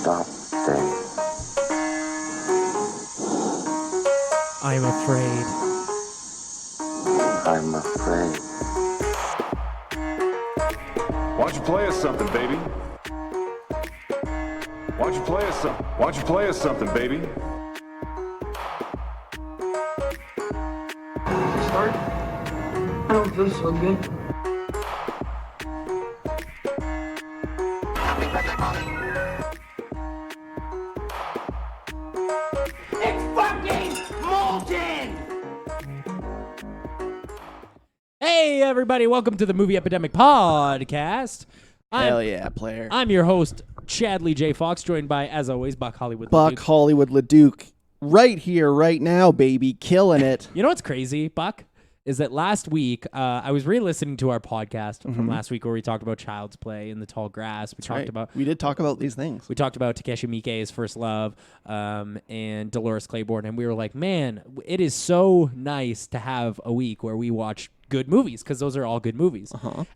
Stop, Dave. I'm afraid. I'm afraid. Why don't you play us something, baby? Why don't you play us something? Why don't you play us something, baby? Start? I don't feel so good. It's fucking molten! Hey, everybody, welcome to the Movie Epidemic podcast. Hell yeah, player. I'm your host, Chadley J. Fox, joined by, as always, Buck Hollywood. Buck LeDuc. Hollywood LeDuc. Right here, right now, baby. Killing it. You know what's crazy, Buck? Is that last week, I was re-listening to our podcast from last week where we talked about Child's Play in the Tall Grass. We did talk about these things. We talked about Takeshi Miike's First Love and Dolores Claiborne, and we were like, man, it is so nice to have a week where we watch good movies, because those are all good movies.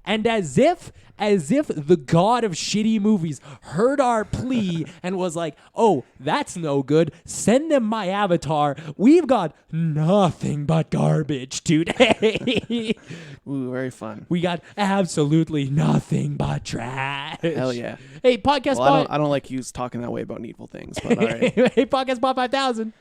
And as if the god of shitty movies heard our plea and was like, oh, that's no good, send them my Avatar. We've got nothing but garbage today. Ooh, very fun. We got absolutely nothing but trash. Hell yeah. Hey, podcast Well, bot. I don't like you talking that way about Needful things, but all right. Hey, podcast bot 5000.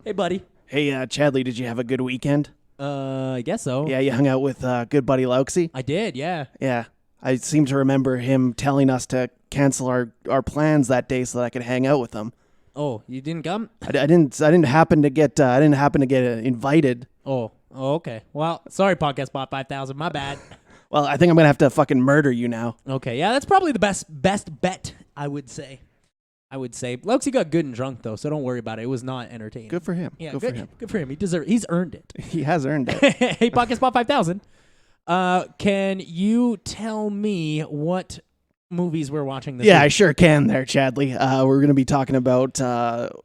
Hey, buddy. Hey, Chadley, did you have a good weekend? I guess so. Yeah, you hung out with good buddy Lauxie? I did, yeah. Yeah. I seem to remember him telling us to cancel our plans that day so that I could hang out with him. Oh, you didn't come? I didn't happen to get invited. Oh, okay. Well, sorry, podcast bot 5000. My bad. Well, I think I'm gonna have to fucking murder you now. Okay, yeah, that's probably the best bet. I would say. Luxie got good and drunk though, so don't worry about it. It was not entertaining. Good for him. Yeah, good for him. Good for him. He's earned it. He has earned it. Hey, podcast bot 5000. Can you tell me what movies we're watching this Yeah, I week? sure can there, Chadley. We're going to be talking about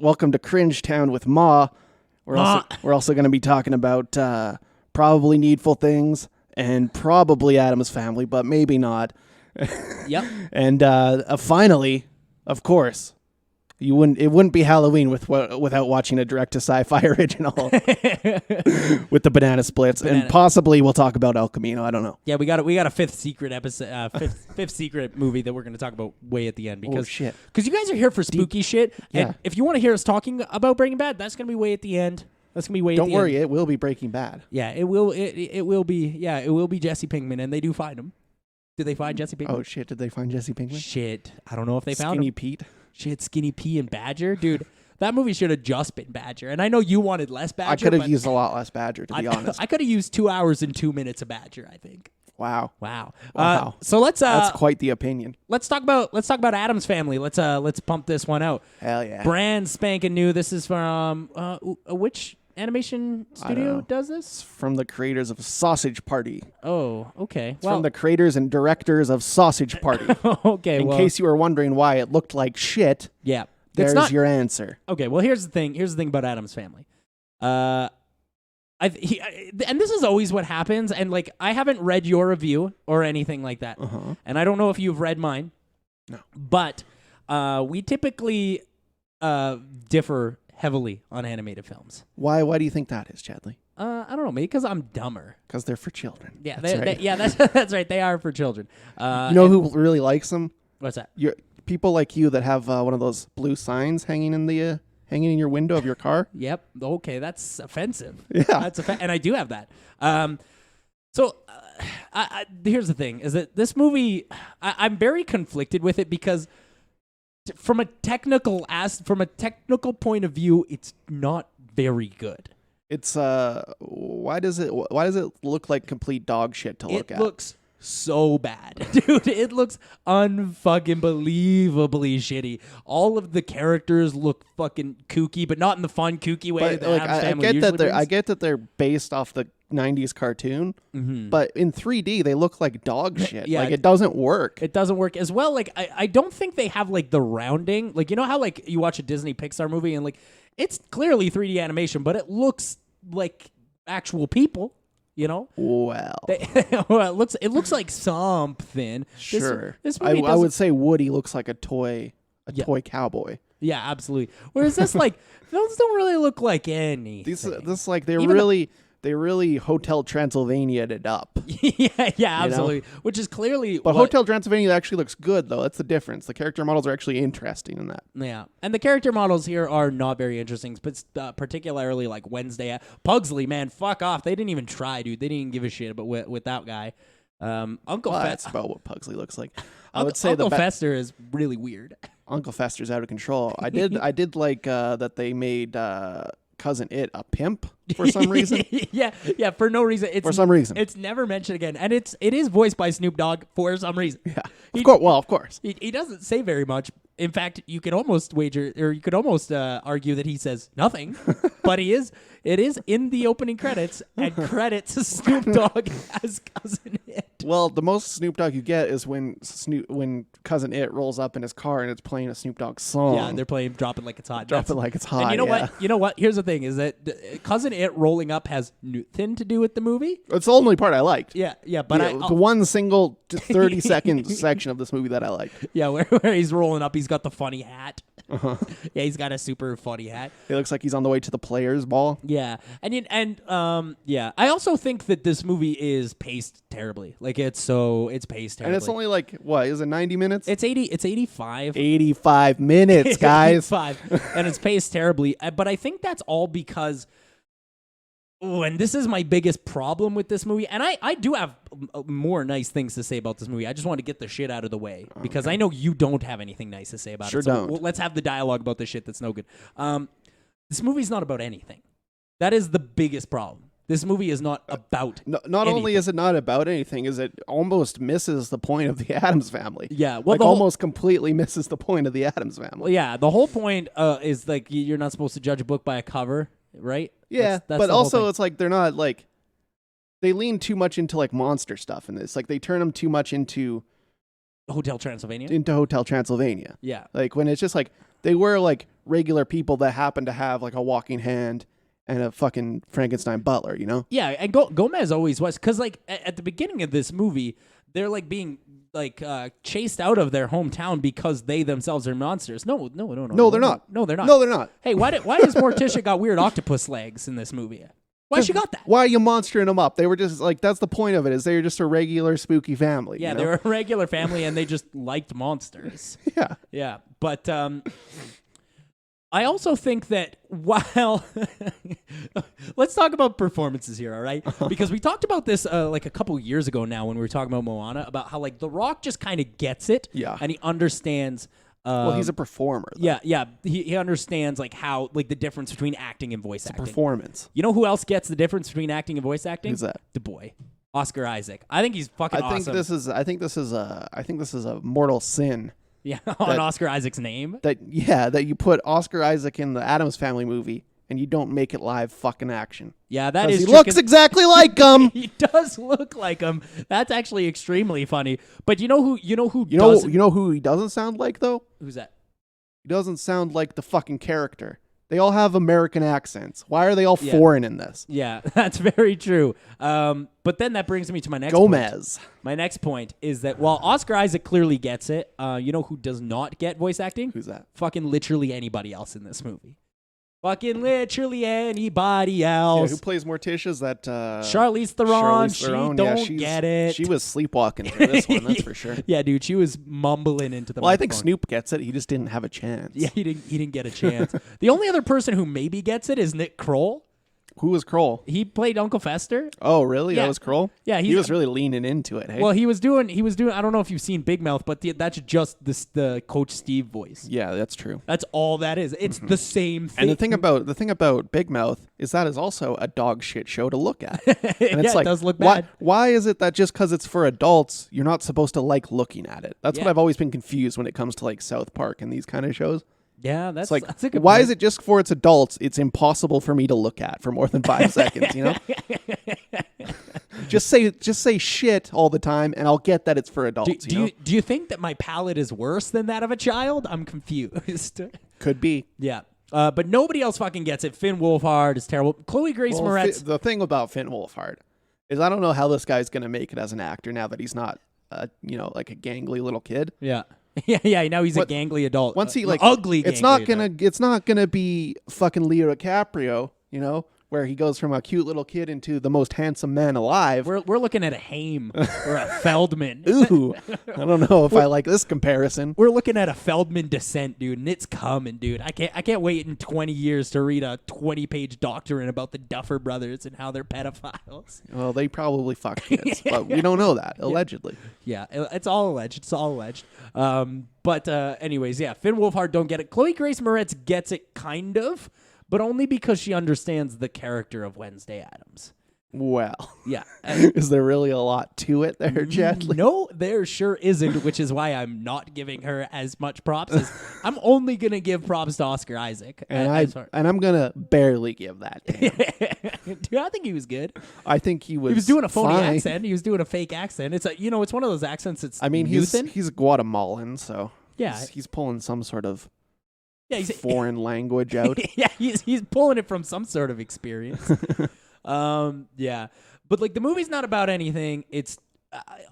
Welcome to Cringe Town with Ma. We're also going to be talking about probably Needful Things and probably Addams Family, but maybe not. Yep. And finally, of course, it wouldn't be Halloween without watching a direct to sci-fi original with the banana splits, and possibly we'll talk about El Camino. I don't know. Yeah, we got a fifth secret episode, fifth secret movie that we're going to talk about way at the end because shit. Because you guys are here for spooky shit. Yeah. And if you want to hear us talking about Breaking Bad, that's going to be way at the end. That's going to be way. Don't at the worry, end. it will be Breaking Bad. Yeah, it will. It will be. Yeah, it will be Jesse Pinkman, and they do find him. Did they find Jesse Pinkman? Oh shit! Did they find Jesse Pinkman? Shit, I don't know if they found Skinny him. Pete. Shit, Skinny P and Badger, dude. That movie should have just been Badger, and I know you wanted less Badger. I could have but used a lot less Badger, to be honest. I could have used 2 hours and 2 minutes of Badger. I think. Wow. Wow. So let's That's quite the opinion. let's talk about Addams Family. Let's pump this one out. Hell yeah. Brand spanking new. This is from which animation studio does this? From the creators of Sausage Party. Oh, okay. It's from the creators and directors of Sausage Party. Okay. In case you were wondering why it looked like shit, yeah, there's your answer. Okay. Well, here's the thing. Here's the thing about Addams Family. And this is always what happens. And like, I haven't read your review or anything like that, and I don't know if you've read mine. No. But we typically differ heavily on animated films. Why do you think that is, Chadley? I don't know, maybe because I'm dumber. Because they're for children. Yeah, that's right. that's right. They are for children. You know who really likes them? What's that? People like you that have one of those blue signs hanging in your window of your car. Yep. Okay, that's offensive. Yeah. That's and I do have that. So here's the thing: is that this movie, I'm very conflicted with it because from a technical point of view, it's not very good. It's why does it look like complete dog shit to look at? It looks so bad, dude. It looks unfucking believably shitty. All of the characters look fucking kooky, but not in the fun kooky way. But like, I get that they're based off the 90s cartoon, but in 3D they look like dog shit. Yeah, like it doesn't work. It doesn't work as well. Like I don't think they have like the rounding. Like, you know how like you watch a Disney Pixar movie and like it's clearly 3D animation, but it looks like actual people. You know, well, well, it looks like something. Sure, This I movie would say Woody looks like a toy a Yeah. toy cowboy. Yeah, absolutely. Whereas this, like, those don't really look like anything. This like they Even really Hotel Transylvania'd it up. yeah, absolutely. Which is clearly But what- Hotel Transylvania actually looks good, though. That's the difference. The character models are actually interesting in that. Yeah, and the character models here are not very interesting, but particularly like Wednesday. Pugsley, man, fuck off. They didn't even try, dude. They didn't even give a shit about with that guy. Uncle That's Fester. about what Pugsley looks like. I would say Uncle Fester is really weird. Uncle Fester's out of control. I did like that they made Cousin It a pimp for some reason. yeah, for no reason. For some reason. It's never mentioned again, and it is voiced by Snoop Dogg for some reason. Yeah, of course. He doesn't say very much. In fact, you could almost argue that he says nothing, but it is in the opening credits and credits Snoop Dogg as Cousin It. Well, the most Snoop Dogg you get is when Cousin It rolls up in his car and it's playing a Snoop Dogg song. Yeah, they're playing "Drop It Like It's Hot." Drop It Like It's Hot. And you know yeah. what? You know what? Here's the thing: is that Cousin It rolling up has nothing to do with the movie. It's the only part I liked. Yeah, but the one single 30-second section of this movie that I liked. Yeah, where he's rolling up, he's got the funny hat. Yeah, he's got a super funny hat. It looks like he's on the way to the Players Ball. Yeah, yeah. I also think that this movie is paced terribly. Like it's paced terribly. And it's only like, what, is it 90 minutes? It's 85. 85 minutes, guys. 85, and it's paced terribly. But I think that's all because. Oh, and this is my biggest problem with this movie. And I do have more nice things to say about this movie. I just want to get the shit out of the way because I know you don't have anything nice to say about Sure it. So don't. let's have the dialogue about the shit that's no good. This movie's not about anything. That is the biggest problem. This movie is not about Not anything. only is it not about anything, is it almost misses the point of the Addams Family. Yeah, well, like the whole- almost completely misses the point of the Addams Family. Well, yeah, the whole point is like you're not supposed to judge a book by a cover, right? Yeah, That's but the whole also thing. it's like they're not like they lean too much into like monster stuff in this. Like they turn them too much into Hotel Transylvania. Hotel Transylvania. Yeah. Like when it's just like they were like regular people that happen to have like a walking hand and a fucking Frankenstein butler, you know? Yeah, and Gomez always was because like at the beginning of this movie, they're like being like chased out of their hometown because they themselves are monsters. No, No, they're not. No, they're not. No, they're not. Hey, why does Morticia got weird octopus legs in this movie? Why she got that? Why are you monstering them up? They were just like, that's the point of it, is they were just a regular spooky family. Yeah, you know? they were a regular family and they just liked monsters. Yeah. Yeah, but I also think that while let's talk about performances here, all right? Because we talked about this like a couple years ago now when we were talking about Moana, about how like The Rock just kind of gets it, Yeah. and he understands. Well, he's a performer. Though. Yeah. He understands like how like the difference between acting and voice acting. Performance. You know who else gets the difference between acting and voice acting? Who's that? The boy, Oscar Isaac. I think he's fucking I think awesome. this is a mortal sin. Yeah, on Oscar Isaac's name. That you put Oscar Isaac in the Addams Family movie and you don't make it live fucking action. Yeah, that 'Cause is he true, looks 'cause exactly like him. He does look like him. That's actually extremely funny. But you know who You know who he doesn't sound like though? who's that? He doesn't sound like the fucking character. They all have American accents. Why are they all foreign in this? Yeah, that's very true. But then that brings me to my next point. Gomez. My next point is that while Oscar Isaac clearly gets it, you know who does not get voice acting? Who's that? Fucking literally anybody else in this movie. Fucking literally anybody Yeah, else. who plays Morticia? Is that Charlize Theron. She don't get it. She was sleepwalking through this one, that's for sure. Yeah, dude, she was mumbling into the Well, I think microphone. Snoop gets it. He just didn't have a chance. Yeah, he didn't get a chance. The only other person who maybe gets it is Nick Kroll. Who was Kroll? He played Uncle Fester. Oh, really? Yeah. That was Kroll? Yeah, he was really leaning into it. Hey? Well, he was doing. I don't know if you've seen Big Mouth, but that's just the Coach Steve voice. yeah, that's true. That's all that is. It's the same thing. And the thing about Big Mouth is that is also a dog shit show to look at. And Yeah, it does look bad. Why is it that just because it's for adults, you're not supposed to like looking at it? That's Yeah. what I've always been confused when it comes to like South Park and these kind of shows. Yeah, that's It's like, that's a good why point. is it just for its adults? It's impossible for me to look at for more than 5 seconds. You know, just say shit all the time, and I'll get that it's for adults. Do you think that my palate is worse than that of a child? I'm confused. Could be. Yeah. But nobody else fucking gets it. Finn Wolfhard is terrible. Chloe Grace Well, Moretz. the thing about Finn Wolfhard is I don't know how this guy's gonna make it as an actor now that he's not, like a gangly little kid. Yeah. yeah. Now he's a gangly adult. Once he ugly. it's gangly not gonna be fucking Leo DiCaprio, where he goes from a cute little kid into the most handsome man alive. We're looking at a Haim or a Feldman. Ooh, I don't know if I like this comparison. We're looking at a Feldman descent, dude, and it's coming, dude. I can't wait in 20 years to read a 20-page doctrine about the Duffer brothers and how they're pedophiles. Well, they probably fuck kids, but we don't know that, allegedly. Yeah, it's all alleged. It's all alleged. But anyways, yeah, Finn Wolfhard don't get it. Chloe Grace Moretz gets it, kind of, but only because she understands the character of Wednesday Addams. Well, yeah. Is there really a lot to it there, Chad? No, there sure isn't, which is why I'm not giving her as much props as I'm only going to give props to Oscar Isaac. And I'm going to barely give that to him. Dude, I think he was good. I think he was doing a phony fine. accent. He was doing a fake accent. It's it's one of those accents that's he's Guatemalan, so yeah. he's pulling some sort of he's foreign language out. Yeah, he's pulling it from some sort of experience. Yeah. But the movie's not about anything. It's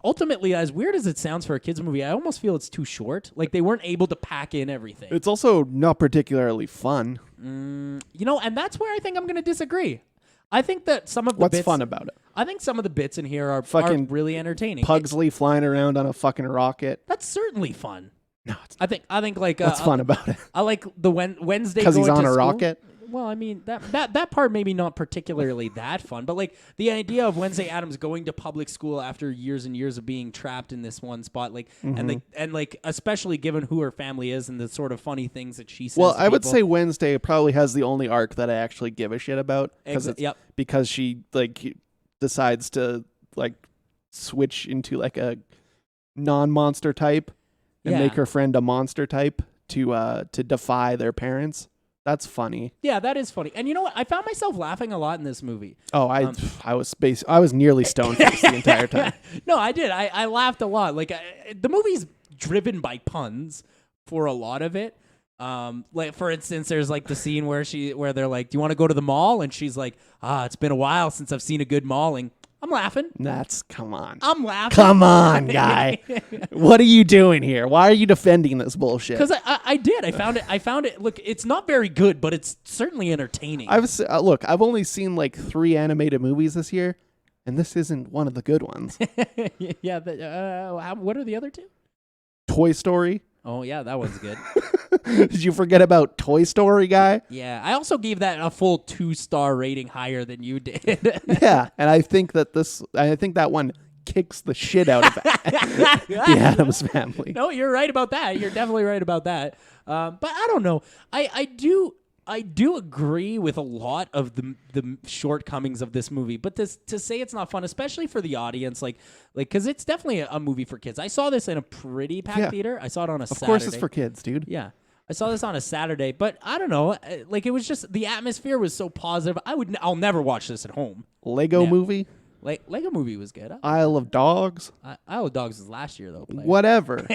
ultimately, as weird as it sounds for a kids movie, I almost feel it's too short. They weren't able to pack in everything. It's also not particularly fun. And that's where I think I'm going to disagree. I think that some of the What's bits, fun about it? I think some of the bits in here are Fucking really entertaining. Pugsley flying around on a fucking rocket. That's certainly fun. No, it's I think what's fun about it? I like the Wednesday Because he's going on to a school. rocket. Well, I mean that part maybe not particularly that fun, but the idea of Wednesday Addams going to public school after years and years of being trapped in this one spot, and especially given who her family is and the sort of funny things that she says. Well, to I would people. say Wednesday probably has the only arc that I actually give a shit about Yep. because she decides to switch into a non-monster type and make her friend a monster type to defy their parents. That's funny. Yeah, that is funny. And you know what? I found myself laughing a lot in this movie. Oh, I was nearly stone-faced the entire time. No, I did. I laughed a lot. The movie's driven by puns for a lot of it. For instance, there's the scene where they're like, "Do you want to go to the mall?" And she's like, "It's been a while since I've seen a good malling." I'm laughing. Come on. I'm laughing. Come on, guy. What are you doing here? Why are you defending this bullshit? Because I did. I found it. Look, it's not very good, but it's certainly entertaining. I've only seen 3 animated movies this year, and this isn't one of the good ones. Yeah. What are the other two? Toy Story. Oh, yeah, that one's good. Did you forget about Toy Story, guy? Yeah, I also gave that a full 2-star rating higher than you did. Yeah, and I think that one kicks the shit out of the Addams Family. No, you're right about that. You're definitely right about that. But I don't know. I do agree with a lot of the shortcomings of this movie, but to say it's not fun, especially for the audience, because it's definitely a movie for kids. I saw this in a pretty packed theater. I saw it on a Saturday. Of course, it's for kids, dude. Yeah, I saw this on a Saturday, but I don't know. It was just the atmosphere was so positive. I'll never watch this at home. Lego Movie. Lego Movie was good. Isle of Dogs. Isle of Dogs was last year though. Player. Whatever.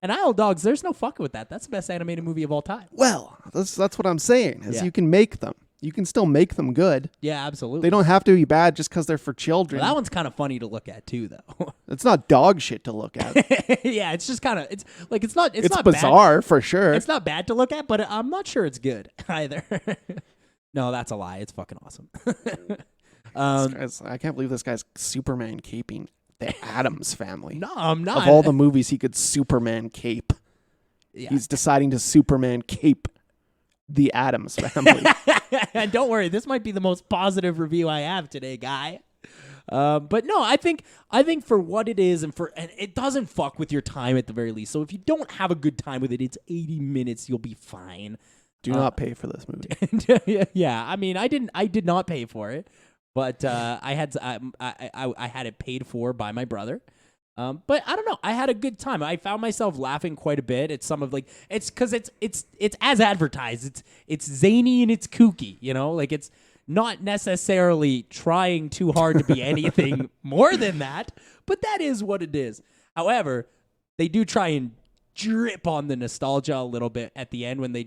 And Isle of Dogs, there's no fucking with that. That's the best animated movie of all time. Well, that's what I'm saying. You can make them. You can still make them good. Yeah, absolutely. They don't have to be bad just because they're for children. Well, that one's kind of funny to look at too, though. It's not dog shit to look at. Yeah, it's just kind of it's not bizarre bad. for sure. It's not bad to look at, but I'm not sure it's good either. No, that's a lie. It's fucking awesome. I can't believe this guy's Superman caping the Addams Family. No, I'm not. Of all the movies he could Superman cape, he's deciding to Superman cape the Addams Family. And don't worry, this might be the most positive review I have today, guy. But no, I think for what it is and it doesn't fuck with your time at the very least. So if you don't have a good time with it, it's 80 minutes. You'll be fine. Do not pay for this movie. Yeah, I mean, I did not pay for it, but I had it paid for by my brother. But I don't know. I had a good time. I found myself laughing quite a bit at some of it's because it's as advertised. It's zany and it's kooky. It's not necessarily trying too hard to be anything more than that. But that is what it is. However, they do try and drip on the nostalgia a little bit at the end when they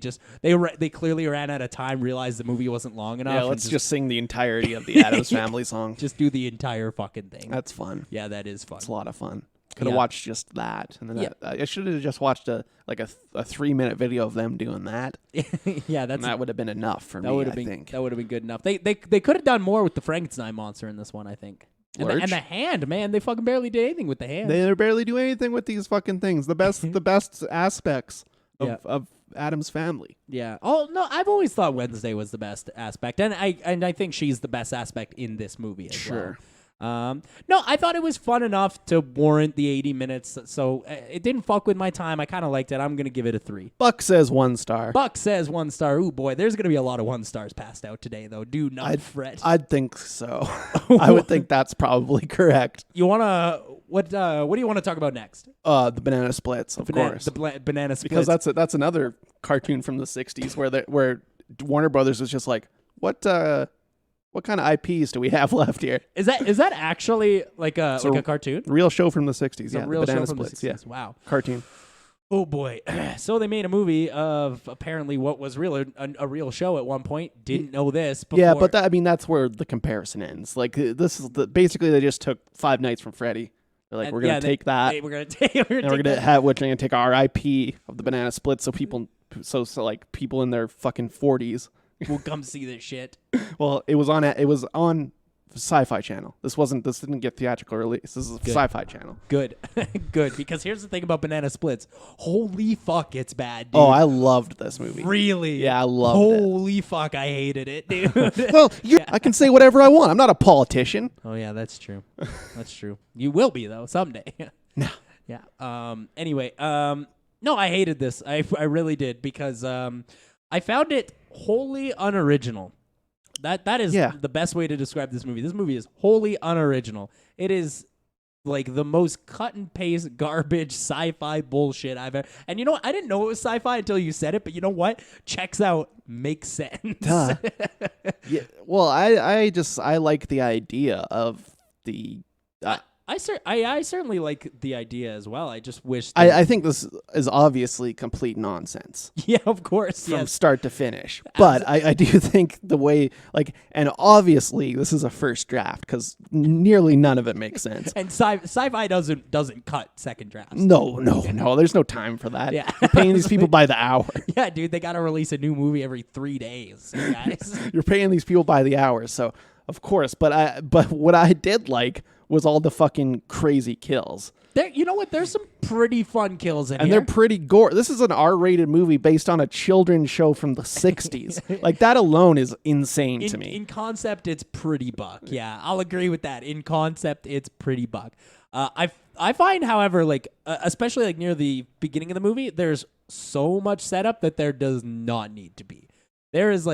clearly ran out of time, realized the movie wasn't long enough. Yeah, let's just sing the entirety of the Addams Family song. Just do the entire fucking thing. That's fun. Yeah, that is fun. It's a lot of fun. Could have watched just that, and then I should have just watched a 3-minute video of them doing that. Yeah, and that would have been enough for me. I think that would have been good enough. They could have done more with the Frankenstein monster in this one, I think. And the hand, man, they fucking barely did anything with the hand. They barely do anything with these fucking things. The best aspects of Addams Family. Yeah. Oh no, I've always thought Wednesday was the best aspect, and I think she's the best aspect in this movie as well. No, I thought it was fun enough to warrant the 80 minutes, so it didn't fuck with my time. I kind of liked it. I'm going to give it a 3. Buck says 1 star. Buck says 1 star. Ooh, boy, there's going to be a lot of 1 stars passed out today, though. Do not fret. I'd think so. I would think that's probably correct. You want to... What do you want to talk about next? The Banana Splits, of course. The Banana Splits. Because that's another cartoon from the 60s where Warner Brothers was just like, what kind of IPs do we have left here? Is that actually like a cartoon? Real show from the 60s. Yeah, real Banana show from Splits. the 60s. Yeah. Wow. Cartoon. Oh boy. So they made a movie of apparently what was a real show at one point. Didn't know this before. Yeah, but that's where the comparison ends. Like this is basically they just took Five Nights from Freddy. They're like, we're gonna take that. We're gonna take our IP of the Banana Split, so people in their fucking 40s will come see this shit. Well, it was on Syfy channel. This didn't get theatrical release. This is a Syfy channel. Good. Good. Because here's the thing about Banana Splits. Holy fuck, it's bad, dude. Oh, I loved this movie. Really? Yeah, I loved it. Holy fuck, I hated it, dude. Well, I can say whatever I want. I'm not a politician. Oh yeah, that's true. That's true. You will be though someday. No. Yeah. Anyway. No, I hated this. I really did because I found it wholly unoriginal. That is the best way to describe this movie. This movie is wholly unoriginal. It is like the most cut and paste garbage sci-fi bullshit I've ever. And you know what? I didn't know it was sci-fi until you said it, but you know what? Checks out. Makes sense. Duh. Yeah. Well, I like the idea of the I certainly like the idea as well. I just wish... I think this is obviously complete nonsense. Yeah, of course. From start to finish. But I do think the way... and obviously this is a first draft because nearly none of it makes sense. And sci-fi doesn't cut second drafts. No. There's no time for that. Yeah. You're paying these people by the hour. Yeah, dude. They got to release a new movie every 3 days, guys. You're paying these people by the hour, so of course. But what I did like was all the fucking crazy kills. You know what? There's some pretty fun kills in here. And they're pretty gore. This is an R-rated movie based on a children's show from the 60s. Like, that alone is insane to me. In concept, it's pretty buck. Yeah, I'll agree with that. In concept, it's pretty buck. I find, however, especially near the beginning of the movie, there's so much setup that there does not need to be. There is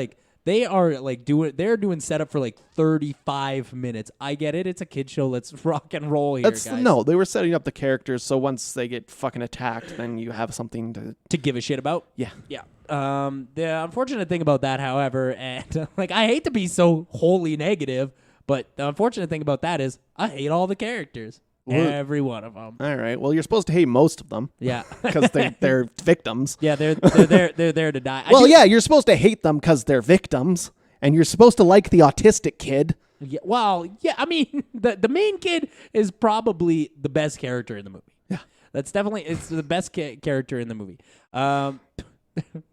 they're doing setup for 35 minutes. I get it. It's a kid show. Let's rock and roll here, guys. No, they were setting up the characters so once they get fucking attacked, then you have something to give a shit about. Yeah. Yeah. The unfortunate thing about that, however, and I hate to be so wholly negative, but the unfortunate thing about that is I hate all the characters. Every one of them. All right. Well, you're supposed to hate most of them. Yeah. Because they're victims. Yeah, they're there to die. You're supposed to hate them because they're victims, and you're supposed to like the autistic kid. Yeah. Well, yeah. I mean, the main kid is probably the best character in the movie. Yeah. That's definitely the best character in the movie.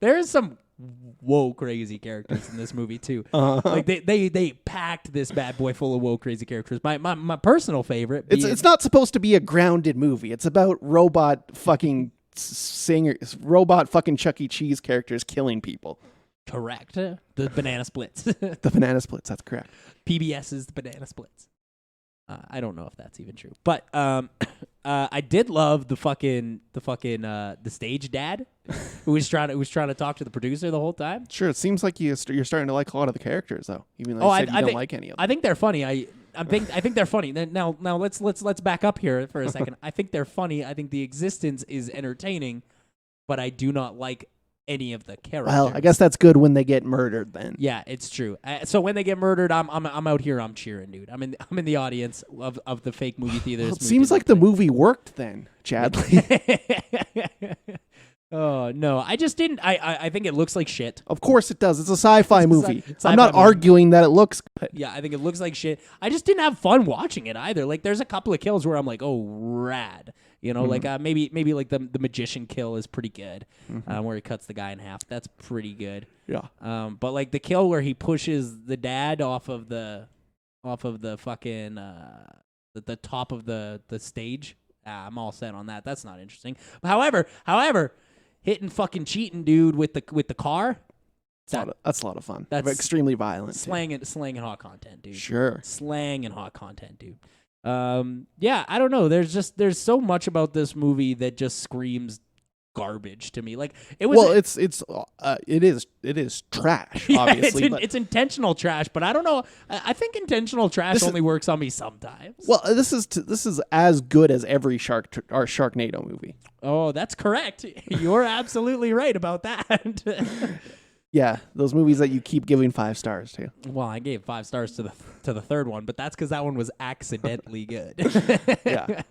There's some crazy characters in this movie too. They packed this bad boy full of crazy characters. My personal favorite. It's not supposed to be a grounded movie. It's about robot fucking singers, robot fucking Chuck E. Cheese characters killing people. Correct. The Banana Splits. The Banana Splits. That's correct. PBS is the Banana Splits. I don't know if that's even true, but I did love the stage dad who was trying to talk to the producer the whole time. Sure, it seems like you're starting to like a lot of the characters though, even though you don't like any of them. I think they're funny. I think they're funny. Now let's back up here for a second. I think they're funny. I think the existence is entertaining, but I do not like any of the characters. Well, I guess that's good when they get murdered then. Yeah, it's true. So when they get murdered, I'm out here, I'm cheering, dude. I'm in the audience of the fake movie theater. Well, it seems like the movie worked then, Chadley. Oh no, I just didn't. I think it looks like shit. Of course it does. It's a sci-fi movie. sci-fi I'm not movie. arguing that it looks good. Yeah, I think it looks like shit. I just didn't have fun watching it either. Like, there's a couple of kills where I'm like, oh, rad. You know, like maybe like the magician kill is pretty good, where he cuts the guy in half. That's pretty good. Yeah. But like the kill where he pushes the dad off of the fucking the top of the stage. I'm all set on that. That's not interesting. However, hitting fucking cheating dude with the car. That's a lot of fun. That's extremely violent. Slang and hot content, dude. Sure. Slang and hot content, dude. Yeah, I don't know. There's so much about this movie that just screams garbage to me. Like it was. Well, it is trash. Yeah, Obviously, it's intentional trash, but I don't know. I think intentional trash only works on me sometimes. well, this is as good as every Sharknado movie. Oh, that's correct. You're absolutely right about that. Yeah, those movies that you keep giving 5 stars to. Well, I gave 5 stars to the third one, but that's because that one was accidentally good. Yeah.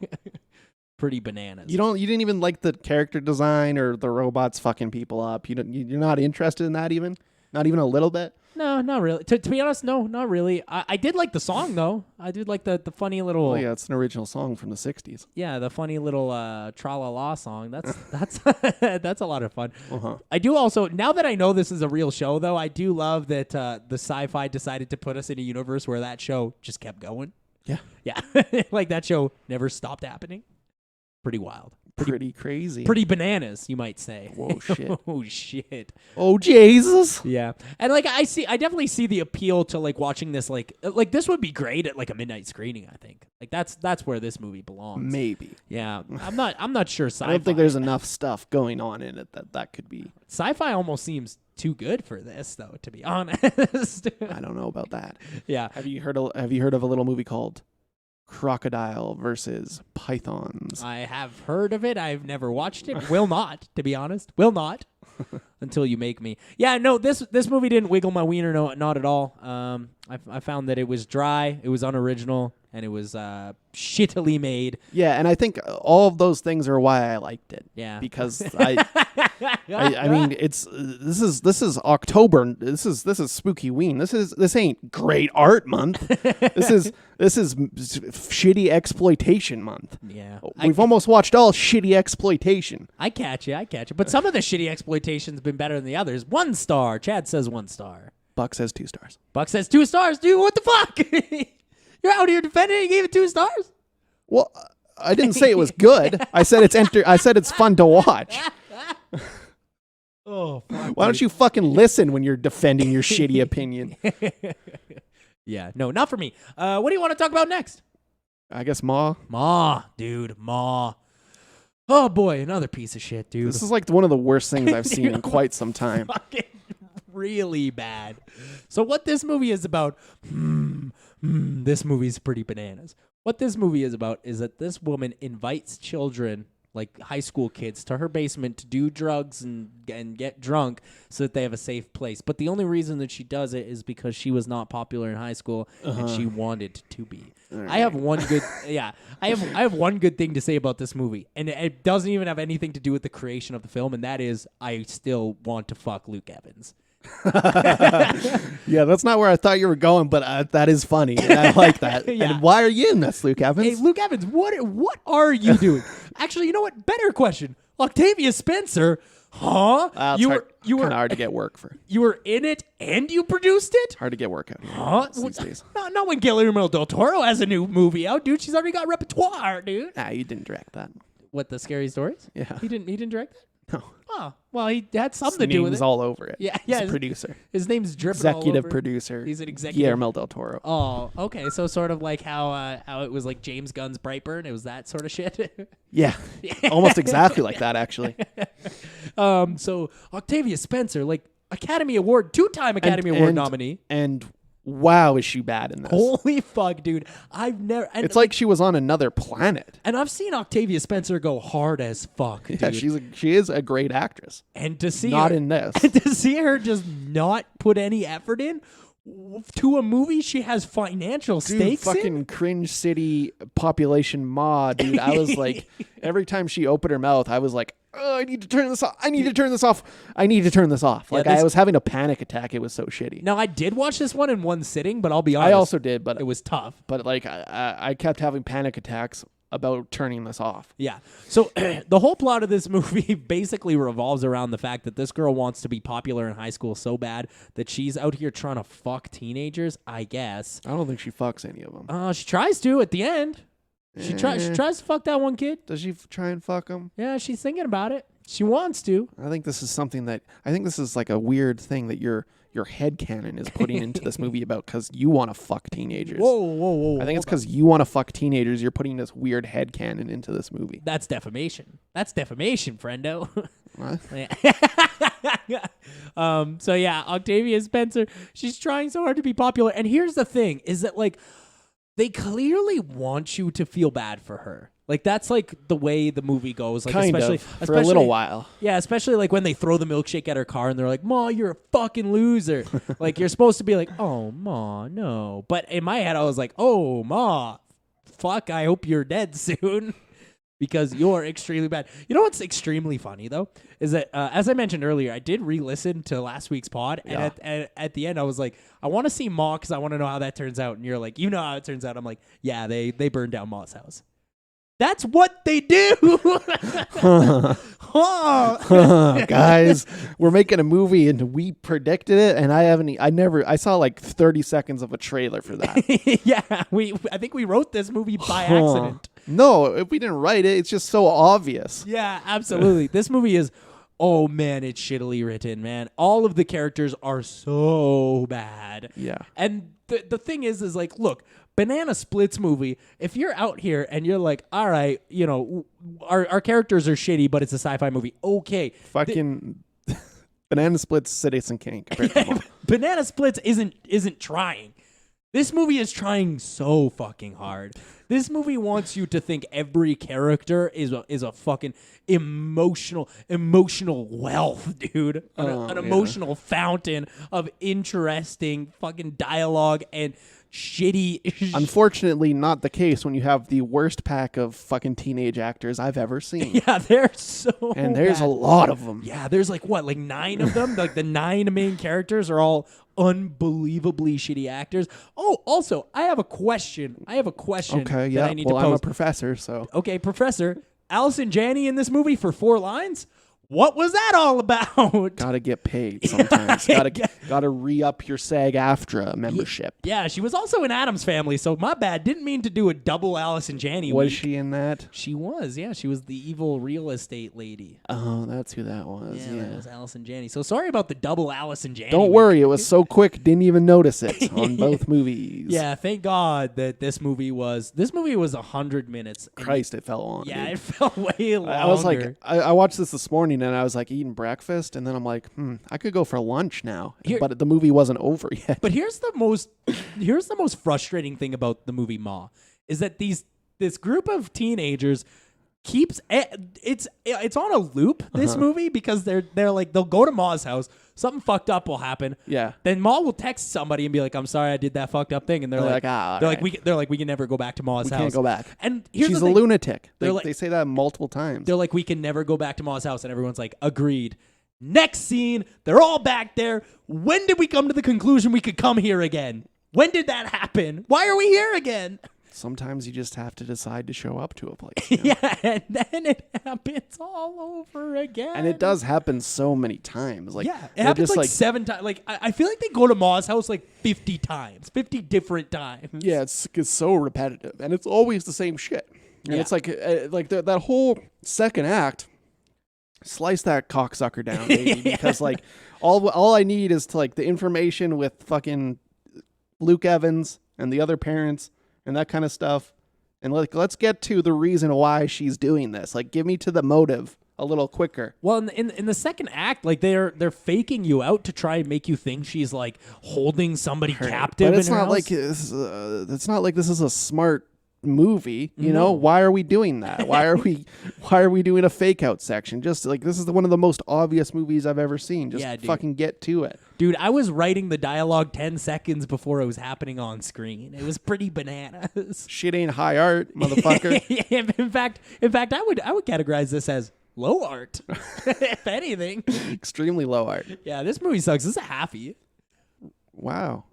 Pretty bananas. You didn't even like the character design or the robots fucking people up. You're not interested in that even? Not even a little bit? No, not really. To be honest, no, not really. I did like the song though. I did like the funny little. Oh yeah, it's an original song from the 60s. Yeah, the funny little tra-la-la song. That's that's a lot of fun. Uh-huh. I do also, now that I know this is a real show though, I do love that the Syfy decided to put us in a universe where that show just kept going. Yeah. Yeah. Like that show never stopped happening. Pretty wild. Pretty crazy. Pretty bananas, you might say. Whoa, shit. Oh shit. Oh Jesus. Yeah. And like I definitely see the appeal to like watching this like this would be great at like a midnight screening, I think. Like that's where this movie belongs. Maybe. Yeah. I'm not sure Syfy. I don't think there's enough stuff going on in it that could be. Syfy almost seems too good for this though, to be honest. I don't know about that. Yeah. Have you heard of a little movie called Crocodile versus Pythons? I have heard of it. I've never watched it. Will not, to be honest. Will not. Until you make me. Yeah, no, this movie didn't wiggle my wiener, no, not at all. I found that it was dry, it was unoriginal, and it was shittily made. Yeah, and I think all of those things are why I liked it. Yeah. Because I mean, this is October. This is Spooky Ween. This ain't great art month. This is shitty exploitation month. Yeah. We've almost watched all shitty exploitation. I catch you. But some of the shitty exploitation's been better than the others. 1 star. Chad says 1 star. Buck says 2 stars. Buck says 2 stars. Dude, what the fuck? You're out here defending it. You gave it 2 stars? Well, I didn't say it was good. I said it's fun to watch. Oh, fuck. Why don't you fucking listen when you're defending your shitty opinion? Yeah, no, not for me. What do you want to talk about next? I guess Ma. Ma, dude, Ma. Oh boy, another piece of shit, dude. This is like one of the worst things I've seen in quite some time. Fucking really bad. So what this movie is about, this movie's pretty bananas. What this movie is about is that this woman invites children, like high school kids, to her basement to do drugs and get drunk so that they have a safe place. But the only reason that she does it is because she was not popular in high school and she wanted to be. Right. I have one good I have one good thing to say about this movie, and it doesn't even have anything to do with the creation of the film, and that is I still want to fuck Luke Evans. Yeah, that's not where I thought you were going, but that is funny. And I like that. Yeah. And why are you in this, Luke Evans? Hey, Luke Evans, what are you doing? Actually, you know what? Better question. Octavia Spencer, huh? You were kind of hard to get work for. You were in it and you produced it? Hard to get work out here. Huh? These days. Not when Guillermo del Toro has a new movie out, dude. She's already got repertoire, dude. Nah, you didn't direct that. What, the Scary Stories? Yeah. He didn't direct that? No. Oh, well, he had something to do with it. His name's all over it. Yeah. He's a producer. His name's dripping all Executive over. producer. He's an executive. Guillermo del Toro. Oh, okay. So sort of like how it was like James Gunn's Brightburn. It was that sort of shit. Yeah. Almost exactly like that, actually. So Octavia Spencer, like Academy Award, 2-time Academy Award nominee. And wow, is she bad in this? Holy fuck, dude. I've never... It's like she was on another planet. And I've seen Octavia Spencer go hard as fuck, dude. Yeah, she is a great actress. And to see not her, in this. And to see her just not put any effort in to a movie she has financial stakes fucking in. Cringe City population Ma, dude. I was like, every time she opened her mouth, I was like, oh, I need to turn this off. I need to turn this off. I need to turn this off. Like, I was having a panic attack. It was so shitty. Now, I did watch this one in one sitting, but I'll be honest. I also did, but it was tough. But, like, I kept having panic attacks about turning this off. Yeah. So the whole plot of this movie basically revolves around the fact that this girl wants to be popular in high school so bad that she's out here trying to fuck teenagers, I guess. I don't think she fucks any of them. She tries to at the end. She tries to fuck that one kid. Does she try and fuck him? Yeah, she's thinking about it. She wants to. I think this is like a weird thing that your headcanon is putting into this movie about because you want to fuck teenagers. Whoa. I think it's because you want to fuck teenagers. You're putting this weird headcanon into this movie. That's defamation. That's defamation, friendo. What? So yeah, Octavia Spencer, she's trying so hard to be popular. And here's the thing, is that like they clearly want you to feel bad for her. Like that's like the way the movie goes. Like especially for a little while. Yeah, especially like when they throw the milkshake at her car and they're like, "Ma, you're a fucking loser." Like you're supposed to be like, "Oh, Ma, no." But in my head I was like, "Oh, Ma, fuck, I hope you're dead soon." Because you're extremely bad. You know what's extremely funny, though? Is that, as I mentioned earlier, I did re-listen to last week's pod. And at the end, I was like, I want to see Ma because I want to know how that turns out. And you're like, you know how it turns out. I'm like, yeah, they burned down Ma's house. That's what they do. Guys, we're making a movie and we predicted it. And I saw like 30 seconds of a trailer for that. Yeah, I think we wrote this movie by accident. No, if we didn't write it, it's just so obvious. Yeah, absolutely. This movie is, oh man, it's shittily written, man. All of the characters are so bad. Yeah. And the thing is like, look, Banana Splits movie, if you're out here and you're like, all right, you know, our characters are shitty, but it's a sci-fi movie. Okay. Fucking Banana Splits, Citizen Kane. Banana Splits isn't trying. This movie is trying so fucking hard. This movie wants you to think every character is a fucking emotional wealth, dude. An emotional fountain of interesting fucking dialogue and shitty. Unfortunately, not the case when you have the worst pack of fucking teenage actors I've ever seen. Yeah, they're so and there's bad. a lot of them. Yeah, there's like 9 of them? Like the 9 main characters are all unbelievably shitty actors. Oh, also, I have a question. Okay, that I need to pose. I'm a professor, so. Okay, professor. Allison Janney in this movie for 4 lines? What was that all about? Gotta get paid sometimes. Gotta re-up your SAG-AFTRA membership. Yeah, she was also in Addams Family, so my bad. Didn't mean to do a double Allison Janney. Was she in that? She was, yeah. She was the evil real estate lady. Oh, that's who that was. Yeah, that was Allison Janney. So sorry about the double Allison Janney. Don't worry, it was so quick, didn't even notice it on both movies. Yeah, thank God that this movie was 100 minutes. Christ, it felt long. Yeah, dude. it felt way longer. I was like, I watched this morning and I was like eating breakfast, and then I'm like, I could go for lunch now. But the movie wasn't over yet. But here's the most frustrating thing about the movie Ma is that this group of teenagers keeps it's on a loop, this movie, because they're like, they'll go to Ma's house, something fucked up will happen. Yeah. Then Ma will text somebody and be like, "I'm sorry, I did that fucked up thing," and they're like, we can never go back to Ma's house. Can't go back. And here's she's the a thing. lunatic. They say that multiple times. They're like, we can never go back to Ma's house, and everyone's like, agreed. Next scene, they're all back there. When did we come to the conclusion we could come here again? When did that happen? Why are we here again? Sometimes you just have to decide to show up to a place. You know? Yeah, and then it happens all over again. And it does happen so many times. Like, yeah, it happens like 7 times. Like, I feel like they go to Ma's house like 50 times, 50 different times. Yeah, it's so repetitive, and it's always the same shit. And it's like that whole second act. Slice that cocksucker down, baby, because like all I need is to like the information with fucking Luke Evans and the other parents and that kind of stuff, and let's get to the reason why she's doing this. Like, give me to the motive a little quicker. Well, in the second act, like they're faking you out to try and make you think she's like holding somebody captive. But it's in her not house. like it's not like this is a smart movie, you know. Why are we doing that? Why are we doing a fake out section? Just like, this is one of the most obvious movies I've ever seen. Just fucking get to it, dude. I was writing the dialogue 10 seconds before it was happening on screen. It was pretty bananas. Shit ain't high art, motherfucker. In fact, I would categorize this as low art, if anything. Extremely low art. Yeah, this movie sucks. This is a halfie. Wow.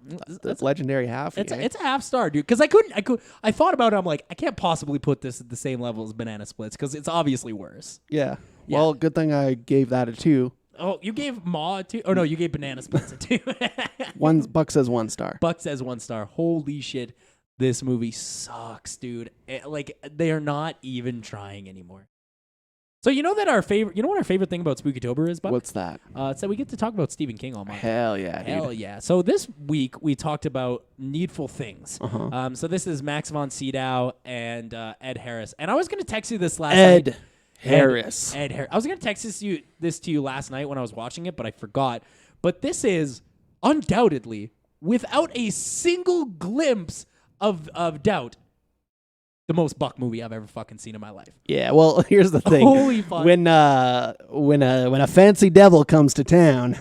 That's legendary half. It's a half star, dude. Because I thought about it. I'm like, I can't possibly put this at the same level as Banana Splits because it's obviously worse. Yeah. Well, good thing I gave that a 2. Oh, you gave Ma a 2? Oh no, you gave Banana Splits a 2. Buck says 1 star. Buck says 1 star. Holy shit, this movie sucks, dude. They are not even trying anymore. So you know what our favorite thing about Spooky-tober is, Buck? What's that? It's that we get to talk about Stephen King all month. Hell yeah, dude. Hell yeah. So this week we talked about Needful Things. So this is Max von Sydow and Ed Harris. And I was going to text you this last night. Ed Harris. I was going to text this to you last night when I was watching it, but I forgot. But this is undoubtedly, without a single glimpse of doubt, the most Buck movie I've ever fucking seen in my life. Yeah, well, here's the thing. Holy fuck. When a fancy devil comes to town,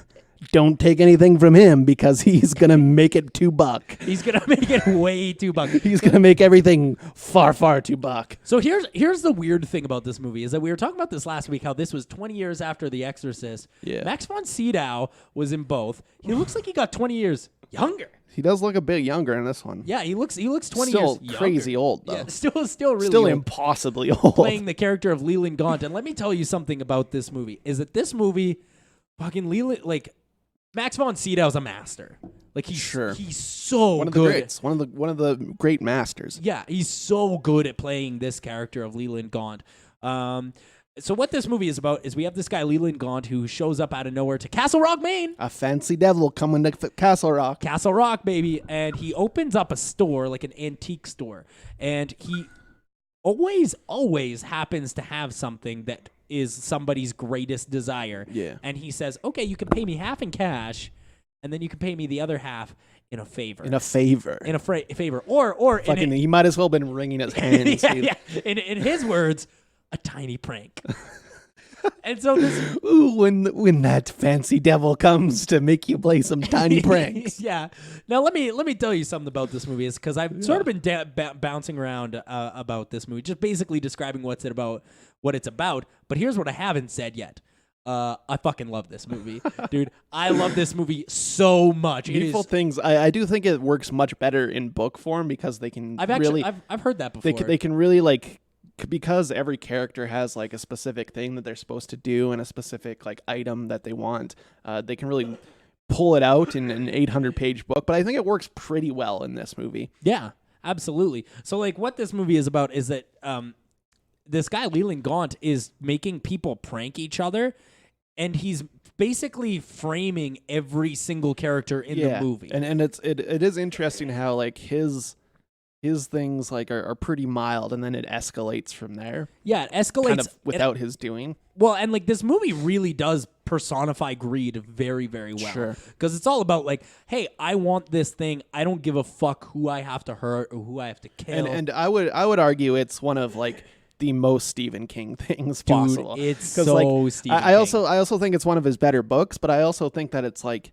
don't take anything from him because he's going to make it too Buck. He's going to make it way too Buck. He's going to make everything far, far too Buck. So here's the weird thing about this movie is that we were talking about this last week, how this was 20 years after The Exorcist. Yeah. Max von Sydow was in both. He looks like he got 20 years younger. He does look a bit younger in this one. Yeah, he looks 20 still years crazy younger. old, though. Yeah, still really Still old. impossibly old. Playing the character of Leland Gaunt. And let me tell you something about this movie, is that this movie, fucking Leland, like, Max von Sydow's a master. Like, he's so one of the good. greats. One of the great masters. Yeah, he's so good at playing this character of Leland Gaunt. So what this movie is about is we have this guy, Leland Gaunt, who shows up out of nowhere to Castle Rock, Maine. A fancy devil coming to Castle Rock. Castle Rock, baby. And he opens up a store, like an antique store. And he always happens to have something that is somebody's greatest desire. Yeah. And he says, okay, you can pay me half in cash, and then you can pay me the other half in a favor. In a favor. Favor. Or fucking, he might as well have been wringing his hands. Yeah. In his words, a tiny prank. And so this, ooh, when that fancy devil comes to make you play some tiny pranks. Yeah. Now let me tell you something about this movie, is because I've sort of been bouncing around about this movie, just basically describing what it's about. But here's what I haven't said yet. I fucking love this movie, dude. I love this movie so much. Needful Things. I do think it works much better in book form because they can I've heard that before. They can really, like, because every character has like a specific thing that they're supposed to do and a specific like item that they want. They can really pull it out in an 800-page book, but I think it works pretty well in this movie. Yeah, absolutely. So like what this movie is about is that this guy Leland Gaunt is making people prank each other, and he's basically framing every single character in the movie. And it is interesting how like his things like are pretty mild, and then it escalates from there. Yeah, it escalates kind of without his doing. Well, and like this movie really does personify greed very, very well. Sure. Because it's all about like, hey, I want this thing. I don't give a fuck who I have to hurt or who I have to kill. And I would argue it's one of like the most Stephen King things possible. Dude, it's so like, Stephen King. I also think it's one of his better books, but I also think that it's like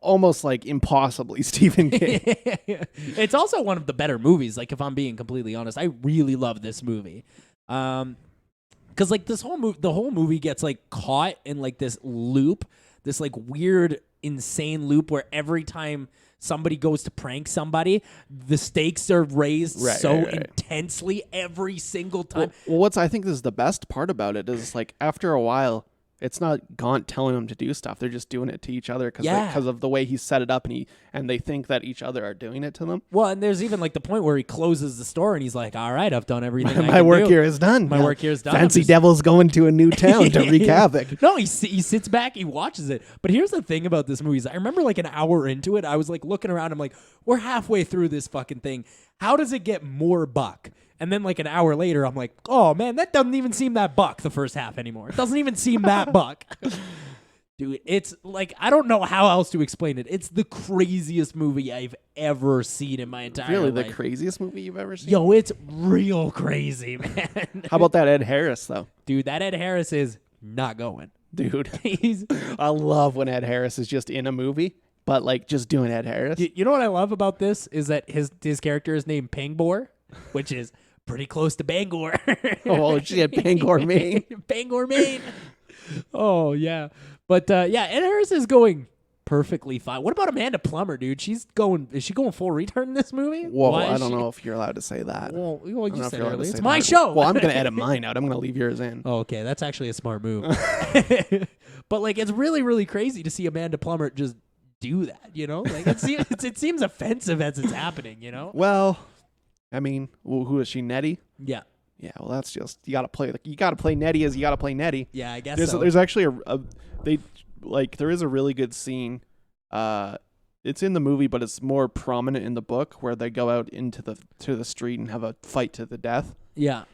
almost like impossibly Stephen King. It's also one of the better movies. Like, if I'm being completely honest, I really love this movie. Because like the whole movie gets like caught in like this loop, this like weird, insane loop where every time somebody goes to prank somebody, the stakes are raised intensely every single time. Well, I think this is the best part about it is like after a while, it's not Gaunt telling them to do stuff. They're just doing it to each other because of the way he set it up, and they think that each other are doing it to them. Well, and there's even like the point where he closes the store and he's like, "All right, I've done everything. My work here is done. My work here is done. Fancy devil's going to a new town to wreak havoc." No, he sits back, he watches it. But here's the thing about this movie: is I remember like an hour into it, I was like looking around. I'm like, "We're halfway through this fucking thing. How does it get more Buck?" And then like an hour later, I'm like, oh man, that doesn't even seem that Buck the first half anymore. It doesn't even seem that Buck. Dude, it's like, I don't know how else to explain it. It's the craziest movie I've ever seen in my entire life. Really, the craziest movie you've ever seen? Yo, it's real crazy, man. How about that Ed Harris, though? Dude, that Ed Harris is not going. Dude, I love when Ed Harris is just in a movie, but like just doing Ed Harris. You know what I love about this is that his character is named Pangbor, which is pretty close to Bangor. Oh shit, Bangor, Maine. Bangor, Maine. Oh yeah, but yeah, and hers is going perfectly fine. What about Amanda Plummer, dude? Is she going full retard in this movie? Whoa, Why I is don't she- know if you're allowed to say that. Well, I don't you know if said you're allowed to earlier. say It's my that. show. Well, I'm gonna edit mine out. I'm gonna leave yours in. Oh, okay, that's actually a smart move. But like, it's really, really crazy to see Amanda Plummer just do that. You know, like it seems offensive as it's happening. You know? Well, I mean, who is she? Nettie? Yeah. Yeah. Well, that's just you gotta play. You gotta play Nettie as you gotta play Nettie. Yeah, I guess There's so. there's actually there is a really good scene. It's in the movie, but it's more prominent in the book where they go out into the street and have a fight to the death. Yeah.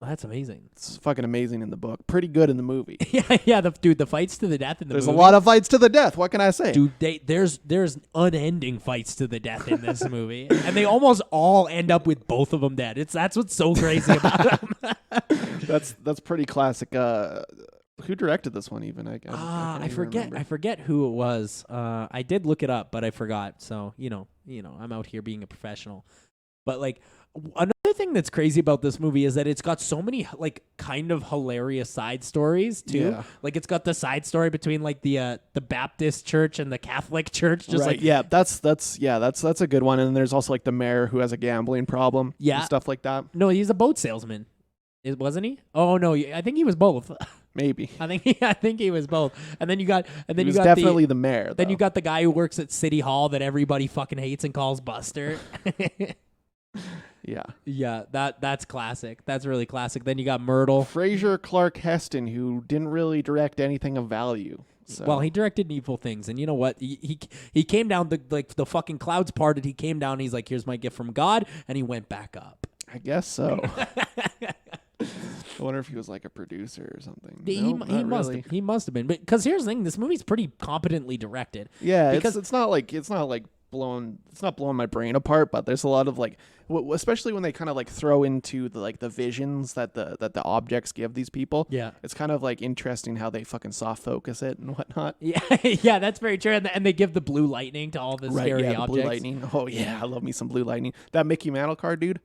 Well, that's amazing. It's fucking amazing in the book. Pretty good in the movie. yeah. The fights to the death in the There's movie. a lot of fights to the death. What can I say? Dude, there's unending fights to the death in this movie, and they almost all end up with both of them dead. That's what's so crazy about them. That's pretty classic. Who directed this one? Even I can't I even forget. remember. I forget who it was. I did look it up, but I forgot. So you know, I'm out here being a professional. But like another thing that's crazy about this movie is that it's got so many like kind of hilarious side stories too. Yeah. Like it's got the side story between like the Baptist church and the Catholic church. Just right. like Yeah, that's a good one. And there's also like the mayor who has a gambling problem. Yeah. And stuff like that. no, he's a boat salesman. Wasn't he? Oh no, I think he was both. Maybe. I think he was both. And then you got He was definitely the mayor. then you though. got the guy who works at City Hall that everybody fucking hates and calls Buster. Yeah. Yeah, that's classic. That's really classic. Then you got Myrtle. Fraser Clark Heston, who didn't really direct anything of value. So. Well, he directed Needful Things, and you know what? He came down the fucking clouds parted. He came down. And he's like, "Here's my gift from God," and he went back up. I guess so. I wonder if he was like a producer or something. He must have been. Because here's the thing: this movie's pretty competently directed. Yeah, because it's not blowing my brain apart, but there's a lot of like, especially when they kind of like throw into the visions that the objects give these people. Yeah. It's kind of like interesting how they fucking soft focus it and whatnot. Yeah, yeah, that's very true. And they give the blue lightning to all the scary the objects. blue lightning. Oh yeah, I love me some blue lightning. That Mickey Mantle card, dude.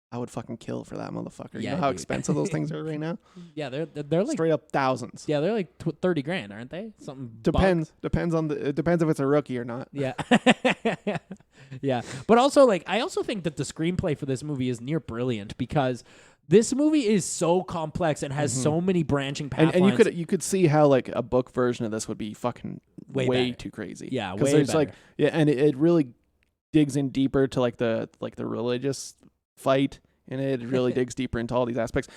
I would fucking kill for that motherfucker. Yeah, you know how dude. expensive those things are right now? Yeah, they're like Straight up thousands. yeah, they're like $30,000, aren't they? Something Depends it depends if it's a rookie or not. Yeah. Yeah. But also like I also think that the screenplay for this movie is near brilliant because this movie is so complex and has so many branching paths. And you could see how like a book version of this would be fucking Way way better. too crazy. Yeah, 'Cause way there's better. like and it really digs in deeper to like the religious fight, and it really digs deeper into all these aspects.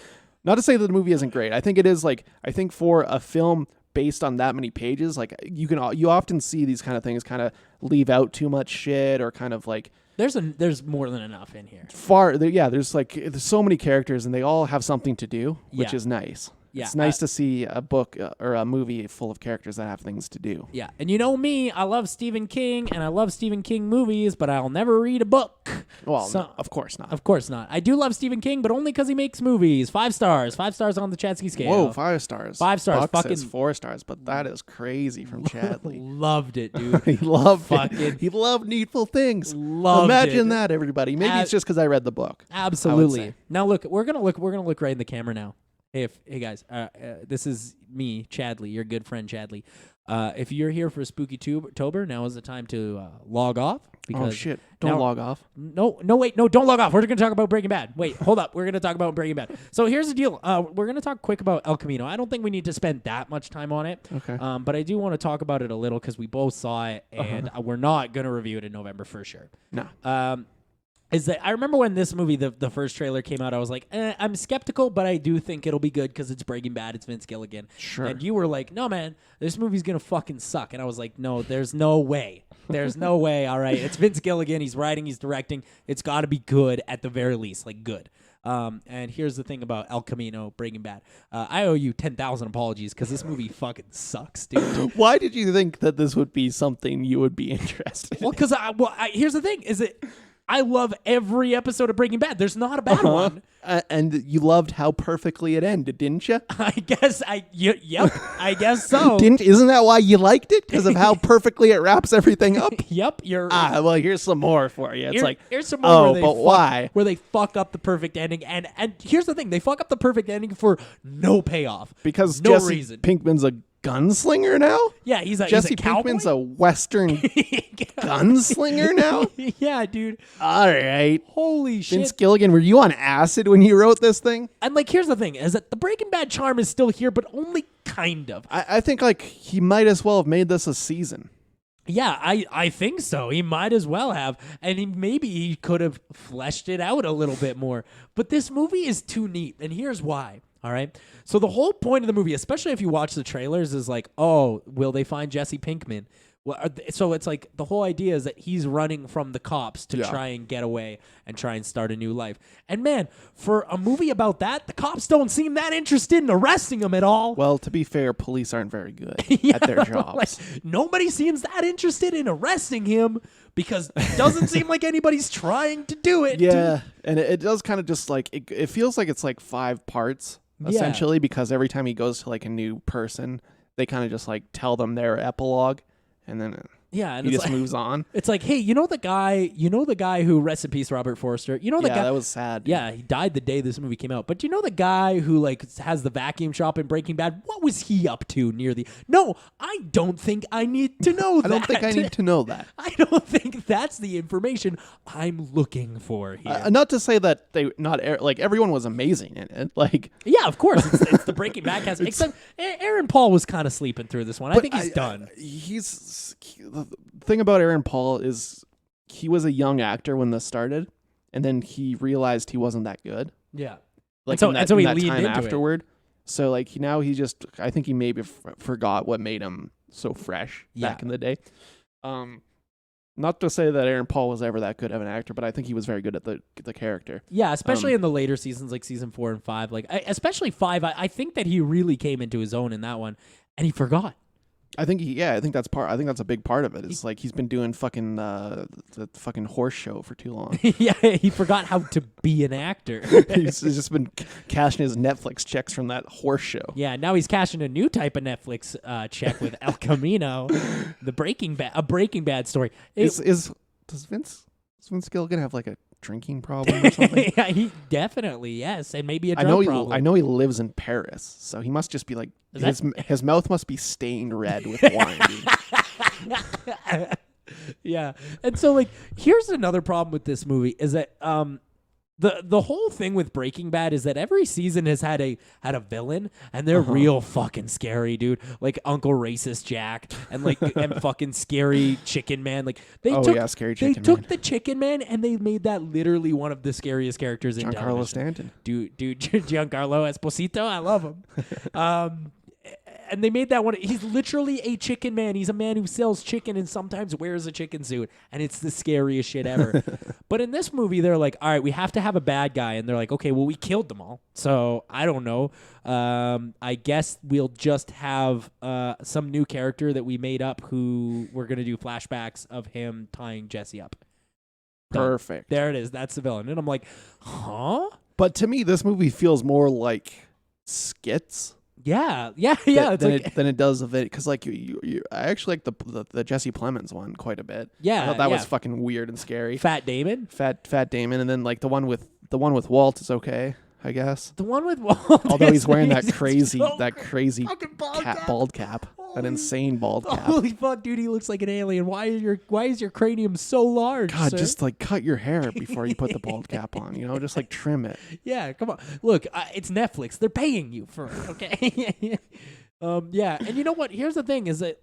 Not to say that the movie isn't great. I think it is like for a film based on that many pages, like you often see these kind of things kind of leave out too much shit or kind of like there's more than enough in here. there's so many characters and they all have something to do, which Yeah. is nice. Yeah, It's nice to see a book or a movie full of characters that have things to do. Yeah, and you know me, I love Stephen King, and I love Stephen King movies, but I'll never read a book. Well, So- no, of course not. Of course not. I do love Stephen King, but only because he makes movies. 5 stars. 5 stars on the Chatsky scale. Whoa, 5 stars. 5 stars. Buck Fucking says 4 stars, but that is crazy from Chadley. loved it, dude. He loved Fucking- it. He loved Needful Things. Loved Imagine it. that, everybody. Maybe it's just because I read the book. Absolutely. say. Now look, we're gonna look right in the camera now. Hey guys, this is me, Chadley, your good friend Chadley. If you're here for Spooky-tober, now is the time to log off. Because Oh shit! Don't now- log off. No, wait, no, don't log off. We're going to talk about Breaking Bad. Wait, hold up. We're going to talk about Breaking Bad. So here's the deal. We're going to talk quick about El Camino. I don't think we need to spend that much time on it. Okay. But I do want to talk about it a little because we both saw it, and we're not going to review it in November for sure. No. Is that I remember when this movie, the first trailer came out, I was like, I'm skeptical, but I do think it'll be good because it's Breaking Bad, it's Vince Gilligan. Sure. And you were like, no, man, this movie's going to fucking suck. And I was like, no, there's no way. There's no way, all right? It's Vince Gilligan. He's writing, he's directing. It's got to be good at the very least, like good. And here's the thing about El Camino, Breaking Bad. I owe you 10,000 apologies because this movie fucking sucks, dude. Why did you think that this would be something you would be interested in? Well, because here's the thing: is it I love every episode of Breaking Bad. There's not a bad one. And you loved how perfectly it ended, didn't you? I guess yep, I guess so. Isn't that why you liked it? Because of how perfectly it wraps everything up? Yep, you're Well, here's some more for you. It's here's some more why? Where they fuck up the perfect ending, and here's the thing: they fuck up the perfect ending for no payoff, Because no Jesse reason. Pinkman's a gunslinger now? Yeah, he's Jesse a cowboy? Pinkman's a Western gunslinger now? Yeah, dude. All right. Holy shit. Vince Gilligan, were you on acid when you wrote this thing? And like, here's the thing: is that the Breaking Bad charm is still here, but only kind of. I think like he might as well have made this a season. Yeah, I think so. He might as well have. And maybe he could have fleshed it out a little bit more. But this movie is too neat. And here's why. All right. So the whole point of the movie, especially if you watch the trailers, is like, oh, will they find Jesse Pinkman? Well, so it's like the whole idea is that he's running from the cops to try and get away and try and start a new life. And man, for a movie about that, the cops don't seem that interested in arresting him at all. Well, to be fair, police aren't very good Yeah, at their jobs. like, nobody seems that interested in arresting him because it doesn't seem like anybody's trying to do it. Yeah, and it does kind of just like, it feels like it's like 5 parts, essentially, because every time he goes to like a new person, they kind of just like tell them their epilogue. And then and he it's just like, moves on. It's like, hey, you know the guy who, rest in peace, Robert Forster. You know the guy that was sad. Yeah, he died the day this movie came out. But you know the guy who like has the vacuum shop in Breaking Bad? What was he up to near the? No, I don't think I need to know that. I don't think I need to know that. I don't think that's the information I'm looking for here. Not to say that like everyone was amazing in it. Like, yeah, of course, it's the Breaking Bad cast. Except Aaron Paul was kind of sleeping through this one. I think he's done. The thing about Aaron Paul is he was a young actor when this started, and then he realized he wasn't that good. Yeah, like so he that leaned time into afterward. So like he just I think he maybe forgot what made him so fresh back in the day. Not to say that Aaron Paul was ever that good of an actor, but I think he was very good at the character. Yeah, especially in the later seasons, like season 4 and 5. Like especially 5, I think that he really came into his own in that one, and he forgot. I think that's a big part of it. It's like he's been doing fucking the fucking horse show for too long. Yeah, he forgot how to be an actor. He's just been cashing his Netflix checks from that horse show. Yeah, now he's cashing a new type of Netflix check with El Camino, a Breaking Bad story. Does Vince Gilligan have like a drinking problem or something? Yeah, he definitely, yes, and maybe a drug problem. I know he lives in Paris, so he must just be like his mouth must be stained red with wine. Yeah, and so like here's another problem with this movie is that the whole thing with Breaking Bad is that every season has had a villain, and they're real fucking scary, dude. Like Uncle Racist Jack, and like and fucking Scary Chicken Man. Like Scary Chicken Man. They took the Chicken Man and they made that literally one of the scariest characters in television. Giancarlo Stanton. Dude, Giancarlo Esposito, I love him. And they made that one. He's literally a chicken man. He's a man who sells chicken and sometimes wears a chicken suit. And it's the scariest shit ever. But in this movie, they're like, all right, we have to have a bad guy. And they're like, okay, well, we killed them all. So I don't know. I guess we'll just have some new character that we made up who we're going to do flashbacks of him tying Jesse up. Perfect. There it is. That's the villain. And I'm like, huh? But to me, this movie feels more like skits. Yeah. Than it does of it, because like I actually like the Jesse Plemons one quite a bit. Yeah, I thought that was fucking weird and scary. Fat Damon, and then like the one with Walt is okay, I guess. The one with Walt, although he's wearing that crazy bald cap, an Holy, insane bald cap. Holy fuck, dude, he looks like an alien. Why is your cranium so large? God, sir? just like cut your hair before you put the bald cap on. You know, just like trim it. Yeah, come on. Look, it's Netflix. They're paying you for it. Okay. Yeah, and you know what? Here's the thing: is that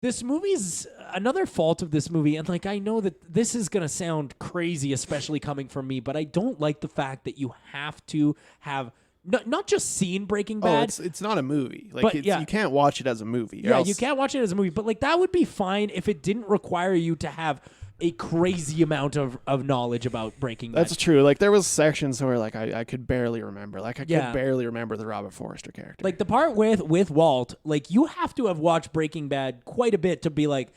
this movie's another fault of this movie, and like I know that this is gonna sound crazy, especially coming from me, but I don't like the fact that you have to have. Not just seen Breaking Bad. Oh, it's not a movie. Like you can't watch it as a movie. Yeah, you can't watch it as a movie. But like that would be fine if it didn't require you to have a crazy amount of knowledge about Breaking Bad. That's true. Like there was sections where like I could barely remember. Like I Yeah. could barely remember the Robert Forster character. Like the part with Walt, like you have to have watched Breaking Bad quite a bit to be like,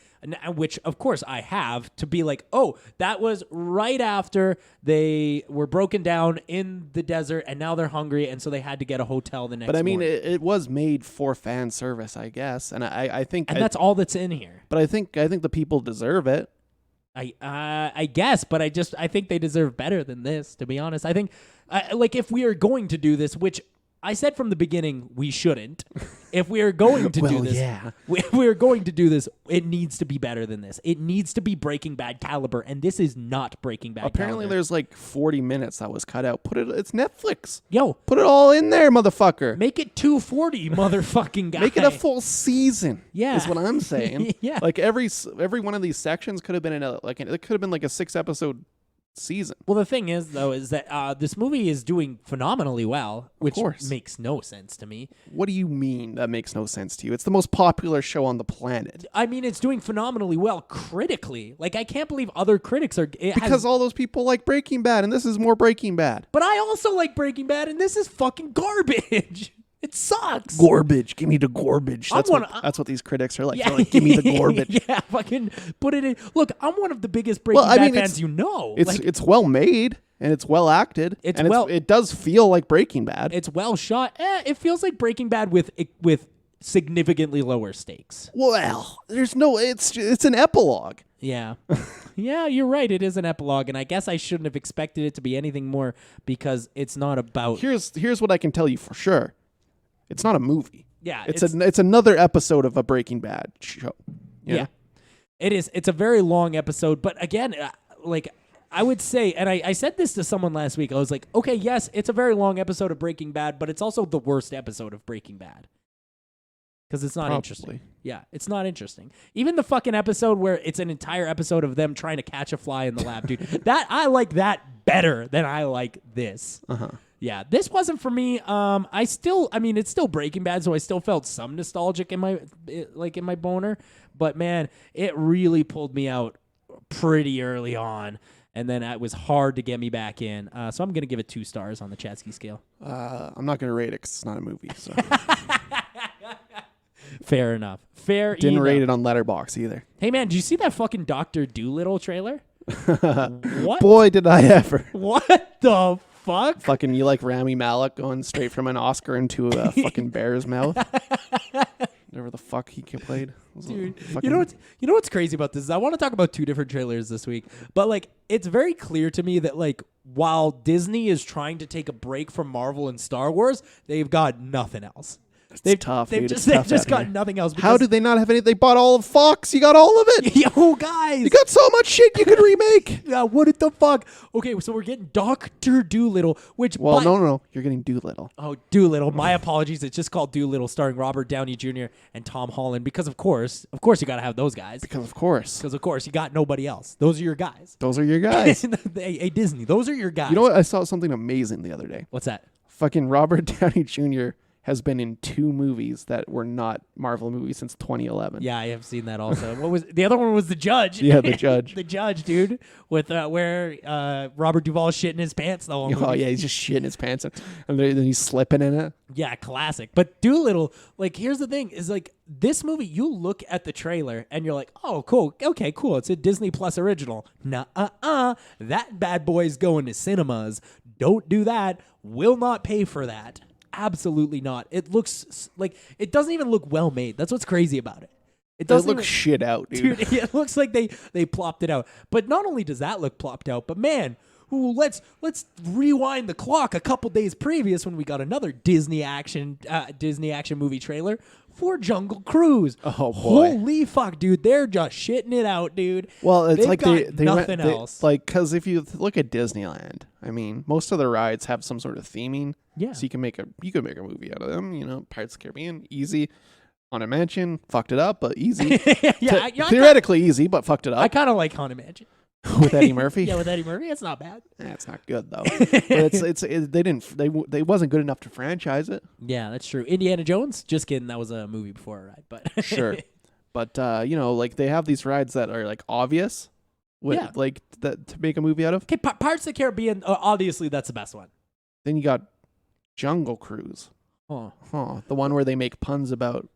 which of course I have, to be like, oh, that was right after they were broken down in the desert and now they're hungry and so they had to get a hotel the next But I mean, morning. it was made for fan service, I guess, and I think, And that's all that's in here. But I think the people deserve it. I guess, but I think they deserve better than this, to be honest. I think, like, if we are going to do this, which I said from the beginning we shouldn't. If we are going to do this, yeah. if we are going to do this, it needs to be better than this. It needs to be Breaking Bad caliber, and this is not Breaking Bad Apparently, caliber. there's like 40 minutes that was cut out. It's Netflix. Yo, Put it all in there, motherfucker. make it 240, motherfucking guy. Make it a full season. Yeah. is what I'm saying. Yeah. Like every one of these sections could have been it could have been like a 6-episode season. Well, the thing is, though, is that this movie is doing phenomenally well, which course. makes no sense to me. What do you mean that makes no sense to you? It's the most popular show on the planet. I mean, it's doing phenomenally well critically. Like, I can't believe other critics are... Because all those people like Breaking Bad, and this is more Breaking Bad. But I also like Breaking Bad, and this is fucking garbage. It sucks. Garbage. Give me the garbage. That's what these critics are like. Yeah. They're like, give me the garbage. Yeah, fucking put it in. Look, I'm one of the biggest Breaking Bad fans you know. It's well made and it's well acted. It does feel like Breaking Bad. It's well shot. It feels like Breaking Bad with significantly lower stakes. Well, it's an epilogue. Yeah. Yeah, you're right. It is an epilogue, and I guess I shouldn't have expected it to be anything more because it's not about... Here's what I can tell you for sure. It's not a movie. Yeah. It's another episode of a Breaking Bad show. Yeah. It is. It's a very long episode, but again, like I would say, and I said this to someone last week, I was like, okay, yes, it's a very long episode of Breaking Bad, but it's also the worst episode of Breaking Bad. Because it's not interesting. Yeah, it's not interesting. Even the fucking episode where it's an entire episode of them trying to catch a fly in the lab, dude. I like that better than I like this. Uh-huh. Yeah, this wasn't for me. It's still Breaking Bad, so I still felt some nostalgic in my boner. But man, it really pulled me out pretty early on, and then it was hard to get me back in. So I'm gonna give it 2 stars on the Chatsky scale. I'm not gonna rate it because it's not a movie. So Fair enough. Didn't rate it on Letterboxd either. Hey man, did you see that fucking Dr. Dolittle trailer? What? Boy, did I ever. What the fuck? Fucking you like Rami Malek going straight from an Oscar into a fucking bear's mouth. Whatever the fuck he played. Dude, you know what's crazy about this is I want to talk about 2 different trailers this week, but like it's very clear to me that like while Disney is trying to take a break from Marvel and Star Wars, they've got nothing else. They've just got nothing else. How do they not have any? They bought all of Fox. You got all of it. Yo, guys. You got so much shit you could remake. Yeah, what the fuck? Okay, so we're getting Dr. Dolittle, which... Well, no. You're getting Doolittle. Oh, Dolittle. My apologies. It's just called Dolittle, starring Robert Downey Jr. and Tom Holland, because of course you got to have those guys. Because of course, you got nobody else. Those are your guys. Those are your guys. Hey, Disney, those are your guys. You know what? I saw something amazing the other day. What's that? Fucking Robert Downey Jr. has been in 2 movies that were not Marvel movies since 2011. Yeah, I have seen that also. What was the other one? Was The Judge? Yeah, The Judge. The Judge, dude, with where Robert Duvall shit in his pants the whole movie. Oh yeah, he's just shitting his pants, and then he's slipping in it. Yeah, classic. But Dolittle, like, here's the thing: is like this movie. You look at the trailer and you're like, oh, cool, okay, cool. It's a Disney Plus original. That bad boy's going to cinemas. Don't do that. Will not pay for that. Absolutely not. It looks like it doesn't even look well made. That's what's crazy about it. It doesn't look shit out, dude. It looks like they plopped it out. But not only does that look plopped out, but man, let's rewind the clock a couple days previous when we got another Disney action movie trailer for Jungle Cruise. Oh boy. Holy fuck, dude. They're just shitting it out, dude. Well, it's They've like got they nothing else. Like, because if you look at Disneyland, I mean, most of the rides have some sort of theming. Yeah. So you can make a movie out of them. You know, Pirates of the Caribbean, easy. Haunted Mansion, fucked it up, but easy. Theoretically easy, but fucked it up. I kind of like Haunted Mansion. With Eddie Murphy. Yeah, with Eddie Murphy, it's not bad. It's not good though. But they wasn't good enough to franchise it. Yeah, that's true. Indiana Jones, just kidding. That was a movie before a ride, but Sure. But like they have these rides that are like obvious, Yeah. like that to make a movie out of. Okay, Pirates of the Caribbean. Obviously, that's the best one. Then you got Jungle Cruise. Oh, The one where they make puns about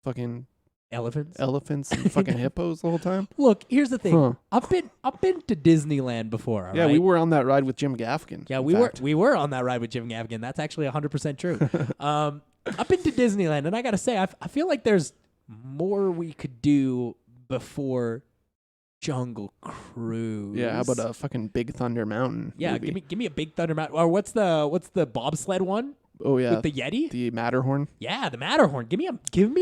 fucking elephants. elephants and fucking hippos the whole time. Look, here's the thing. Huh. I've been to Disneyland before. Yeah, right? we were on that ride with Jim Gaffigan. Yeah, in we fact. were on that ride with Jim Gaffigan. That's actually 100% true. I've been to Disneyland, and I gotta say, I feel like there's more we could do before Jungle Cruise. Yeah, how about a fucking Big Thunder Mountain? Yeah, movie? give me a Big Thunder Mountain. Or what's the bobsled one? Oh yeah, With the Yeti? the Matterhorn. Yeah, the Matterhorn. Give me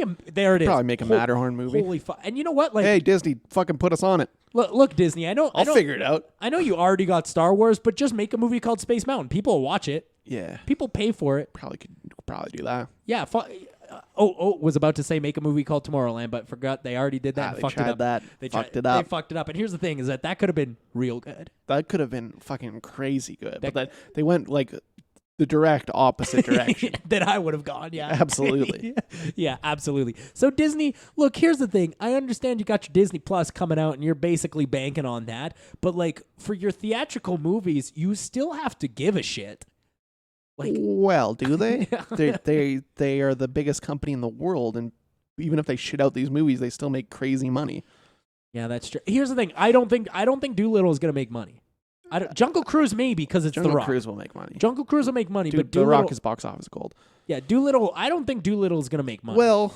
a. There it is. Probably make a Matterhorn movie. Holy fuck! And you know what? Like, Hey Disney, fucking put us on it. look, Disney. I'll figure it out. I know you already got Star Wars, but just make a movie called Space Mountain. People will watch it. Yeah, People pay for it. could do that. Yeah. Was about to say make a movie called Tomorrowland, but forgot they already did that and They fucked tried it up. that. They Fucked it up. They fucked it up. And here's the thing: is that could have been real good. That could have been fucking crazy good, but they went like the direct opposite direction. That I would have gone. Yeah, Absolutely. yeah, absolutely. So Disney, look, here's the thing. I understand you got your Disney Plus coming out, and you're basically banking on that. But like for your theatrical movies, you still have to give a shit. Like, Well, do they? They are the biggest company in the world, and even if they shit out these movies, they still make crazy money. yeah, that's true. Here's the thing. I don't think Doolittle is gonna make money. Jungle Cruise maybe because it's Jungle The Rock. Cruise will make money. Jungle Cruise will make money, Dude, but The Doolittle, Rock is box office gold. yeah, Doolittle. I don't think Doolittle is gonna make money. Well,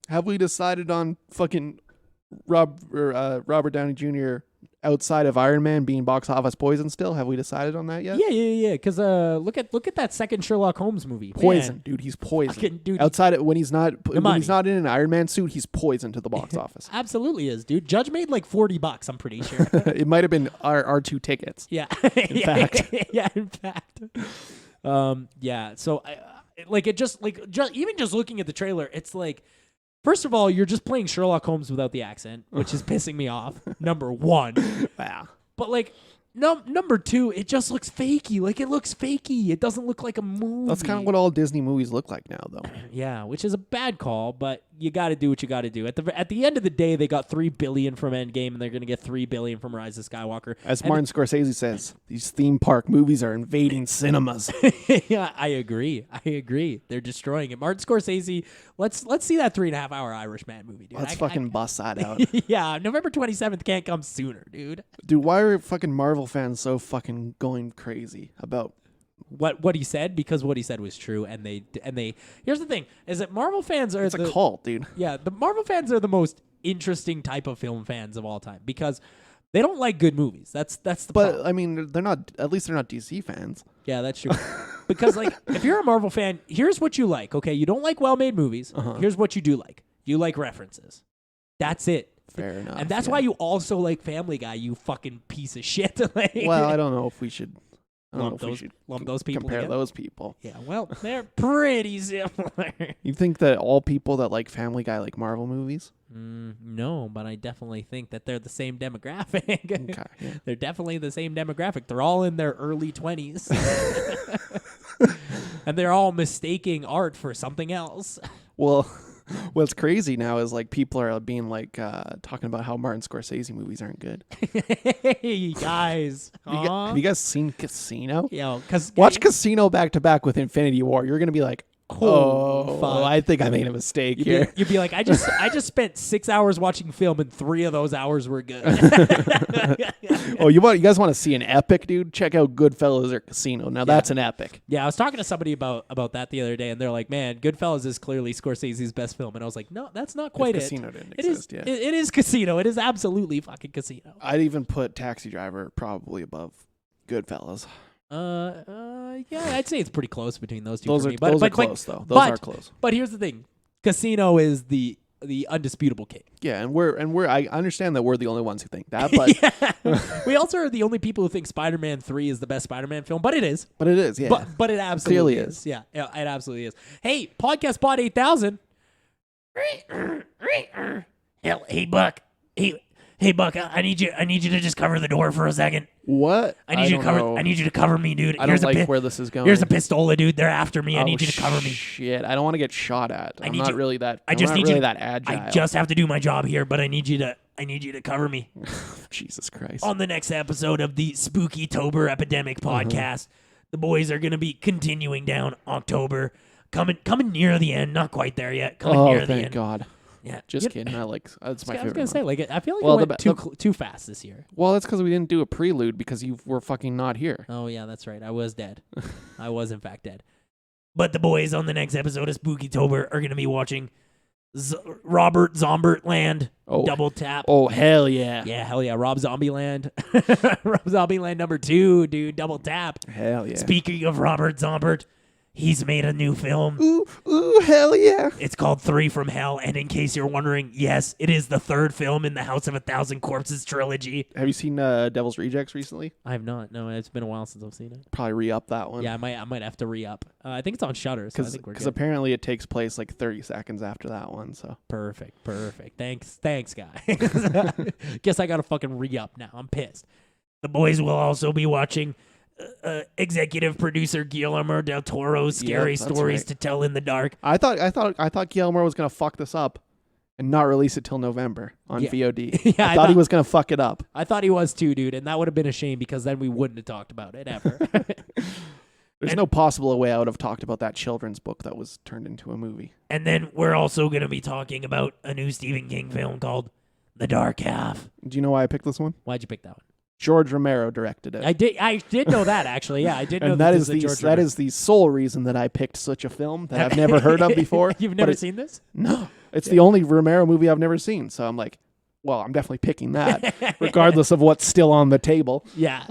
have we decided on fucking Robert Downey Jr. outside of Iron Man being box office poison still? Have we decided on that yet? yeah. Because look at that second Sherlock Holmes movie. Poison, Man, dude. He's poison. fucking dude. Outside of, when he's not money. in an Iron Man suit, he's poison to the box office. Absolutely is, dude. Judge made like $40. I'm pretty sure. It might have been our 2 tickets. Yeah. In fact. Yeah, in fact. Yeah. So even just looking at the trailer, it's like, first of all, you're just playing Sherlock Holmes without the accent, which is pissing me off. Number one. Wow. But like, number two, it just looks fakey. Like, it looks fakey. It doesn't look like a movie. That's kind of what all Disney movies look like now, though. Yeah, which is a bad call, but you got to do what you got to do. At the end of the day, they got $3 billion from Endgame, and they're going to get $3 billion from Rise of Skywalker. As And- Martin Scorsese says, these theme park movies are invading cinemas. Yeah, I agree. They're destroying it. Martin Scorsese, let's see that 3.5 hour Irishman movie, dude. Let's fucking bust that out. Yeah, November 27th can't come sooner, dude. Dude, why are fucking Marvel fans so fucking going crazy about... What he said, because what he said was true, and they here's the thing, is that Marvel fans are It's a cult, dude. Yeah, the Marvel fans are the most interesting type of film fans of all time because they don't like good movies. That's the But, problem. I mean, they're not... At least they're not DC fans. Yeah, that's true. Because like, if you're a Marvel fan, here's what you like. Okay, you don't like well-made movies. Here's what you do like. You like references. That's it. Fair enough. And that's yeah. why you also like Family Guy. You fucking piece of shit. Like, Well, I don't know if we should... lump those people compare together. those people. Yeah, well, they're pretty similar. You think that all people that like Family Guy like Marvel movies? No, but I definitely think that they're the same demographic. Okay, yeah. They're definitely the same demographic. They're all in their early 20s. And they're all mistaking art for something else. Well, what's crazy now is like people are being like talking about how Martin Scorsese movies aren't good. Hey, guys. Have you guys seen Casino? Yo, cause Watch Casino back to back with Infinity War. You're gonna be like, oh, fuck. I think I made a mistake here. You'd be like, I just spent 6 hours watching film, and 3 of those hours were good. Oh, you guys want to see an epic, dude? Check out Goodfellas or Casino. Now that's an epic. Yeah, I was talking to somebody about that the other day, and they're like, "Man, Goodfellas is clearly Scorsese's best film," and I was like, "No, that's not quite it. Casino didn't It is- exist, yeah. it is Casino. It is absolutely fucking Casino." I'd even put Taxi Driver probably above Goodfellas. Yeah, I'd say it's pretty close between those two. Those for are me. those are close though. Those are close. But here's the thing: Casino is the undisputable king. Yeah, and we're I understand that we're the only ones who think that, but We also are the only people who think Spider-Man 3 is the best Spider-Man film, but it is. but it is, yeah. But it absolutely Clearly is. Yeah, it absolutely is. Hey, Podcast Pod 8000. Hell, hey Buck. Hey Buck, I need you to just cover the door for a second. What? I need you to cover me, dude. I don't like where this is going. Here's a pistola, dude. They're after me. I Oh, need you to cover me. Shit, I don't want to get shot at. I'm not really that. I just I'm need not you really to- that agile. I just have to do my job here, but I need you to I need you to cover me Jesus Christ. on the next episode of the Spooky-tober Epidemic podcast. The boys are going to be continuing down October, coming near the end. Not quite there yet. Coming near the end. Thank God. Yeah, Just kidding. That's my favorite. I was gonna say, like, I feel like Well, it went too fast this year. Well, that's because we didn't do a prelude because you were fucking not here. Oh yeah, that's right. I was dead. I was in fact dead. But the boys on the next episode of Spooky-tober are gonna be watching Robert Zombie Double Tap. Oh hell yeah. Yeah, hell yeah. Rob Zombieland. Rob Zombieland number 2, dude. Double Tap. Hell yeah. Speaking of Robert Zombert, he's made a new film. Ooh, hell yeah. It's called 3 from Hell, and in case you're wondering, yes, it is the 3rd film in the House of 1,000 Corpses trilogy. Have you seen Devil's Rejects recently? I have not. No, it's been a while since I've seen it. Probably re-up that one. Yeah, I might have to re-up. I think it's on Shudder, so I think we're good. Because apparently it takes place like 30 seconds after that one. So Perfect. Thanks, guy. Guess I gotta fucking re-up now. I'm pissed. The boys will also be watching executive producer Guillermo del Toro's Scary Stories to Tell in the Dark. I thought Guillermo was gonna fuck this up and not release it till November on VOD. Yeah, I thought he was gonna fuck it up. I thought he was too, dude, and that would have been a shame because then we wouldn't have talked about it ever. There's no possible way I would have talked about that children's book that was turned into a movie. And then we're also going to be talking about a new Stephen King film called The Dark Half. Do you know why I picked this one? Why'd you pick that one? George Romero directed it. I did know that, actually. Yeah, I did know and that that is the sole reason that I picked such a film that I've never heard of before. You've never seen this? No. It's the only Romero movie I've never seen. So I'm like, well, I'm definitely picking that, regardless of what's still on the table. Yeah.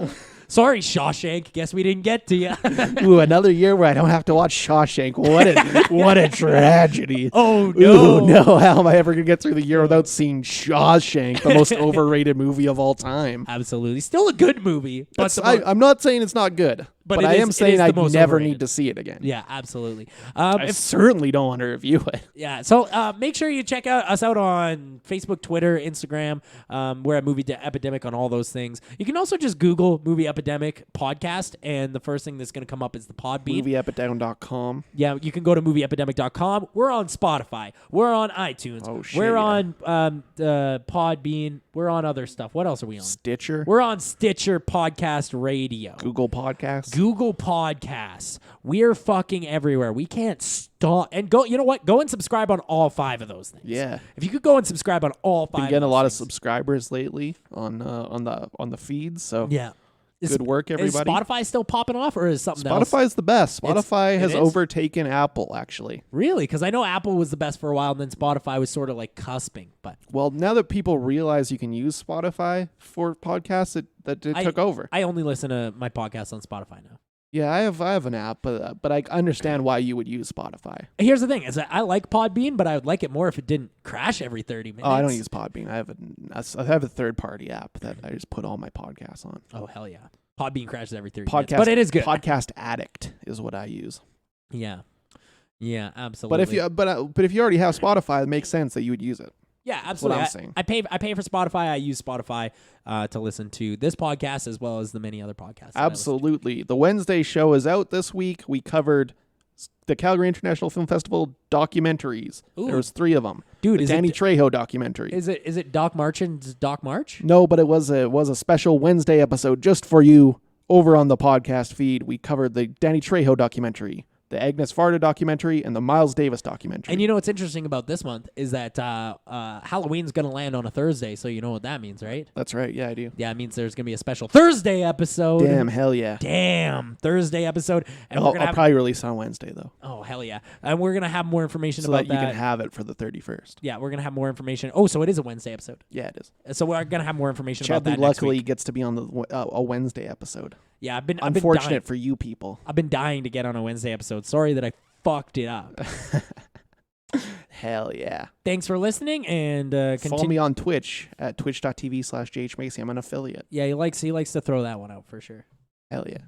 Sorry, Shawshank. Guess we didn't get to you. Ooh, another year where I don't have to watch Shawshank. What a tragedy. Oh, no. Ooh, no. How am I ever going to get through the year without seeing Shawshank, the most overrated movie of all time? Absolutely. Still a good movie. But I'm not saying it's not good, but I am saying I never need to see it again. Yeah, absolutely. I certainly don't want to review it. Yeah, so make sure you check us out on Facebook, Twitter, Instagram. We're at Movie Epidemic on all those things. You can also just Google Movie Epidemic podcast, and the first thing that's going to come up is the Podbean. MovieEpidemic.com. Yeah, you can go to MovieEpidemic.com. We're on Spotify. We're on iTunes. Oh, shit, we're on Podbean. We're on other stuff. What else are we on? Stitcher. We're on Stitcher Podcast Radio. Google Podcasts. Google Podcasts. We're fucking everywhere. We can't stop. And go. You know what? Go and subscribe on all 5 of those things. Yeah. If you could go and subscribe on all 5. Been getting a lot of subscribers lately on the feeds. So yeah. Good work, everybody. Is Spotify still popping off, or is something else? Spotify's the best. Spotify has overtaken Apple, actually. Really? Because I know Apple was the best for a while, and then Spotify was sort of like cusping. But well, now that people realize you can use Spotify for podcasts, it took over. I only listen to my podcasts on Spotify now. Yeah, I have an app, but I understand why you would use Spotify. Here's the thing: is I like Podbean, but I would like it more if it didn't crash every 30 minutes. Oh, I don't use Podbean. I have a third-party app that I just put all my podcasts on. Oh hell yeah! Podbean crashes every 30 minutes, but it is good. Podcast Addict is what I use. Yeah, absolutely. But if you already have Spotify, it makes sense that you would use it. Yeah, absolutely. That's what I'm I saying. pay for Spotify. I use Spotify to listen to this podcast as well as the many other podcasts. Absolutely. The Wednesday show is out this week. We covered the Calgary International Film Festival documentaries. Ooh. There was 3 of them. Dude, the Danny Trejo documentary. Is it Doc Marchand's Doc March? No, but it was a special Wednesday episode just for you over on the podcast feed. We covered the Danny Trejo documentary, the Agnes Varda documentary, and the Miles Davis documentary. And you know what's interesting about this month is that Halloween's going to land on a Thursday, so you know what that means, right? That's right. Yeah, I do. Yeah, it means there's going to be a special Thursday episode. Damn, hell yeah. Damn, Thursday episode. And I'll probably release on Wednesday, though. Oh, hell yeah. And we're going to have more information so about that. You can have it for the 31st. Yeah, we're going to have more information. Oh, so it is a Wednesday episode. Yeah, it is. So we're going to have more information about Chadley that next luckily week. Gets to be on a Wednesday episode. Yeah, I've been unfortunate for you people. I've been dying to get on a Wednesday episode. Sorry that I fucked it up. Hell yeah. Thanks for listening, and follow me on Twitch at twitch.tv/JHMacy. I'm an affiliate. Yeah, he likes to throw that one out for sure. Hell yeah.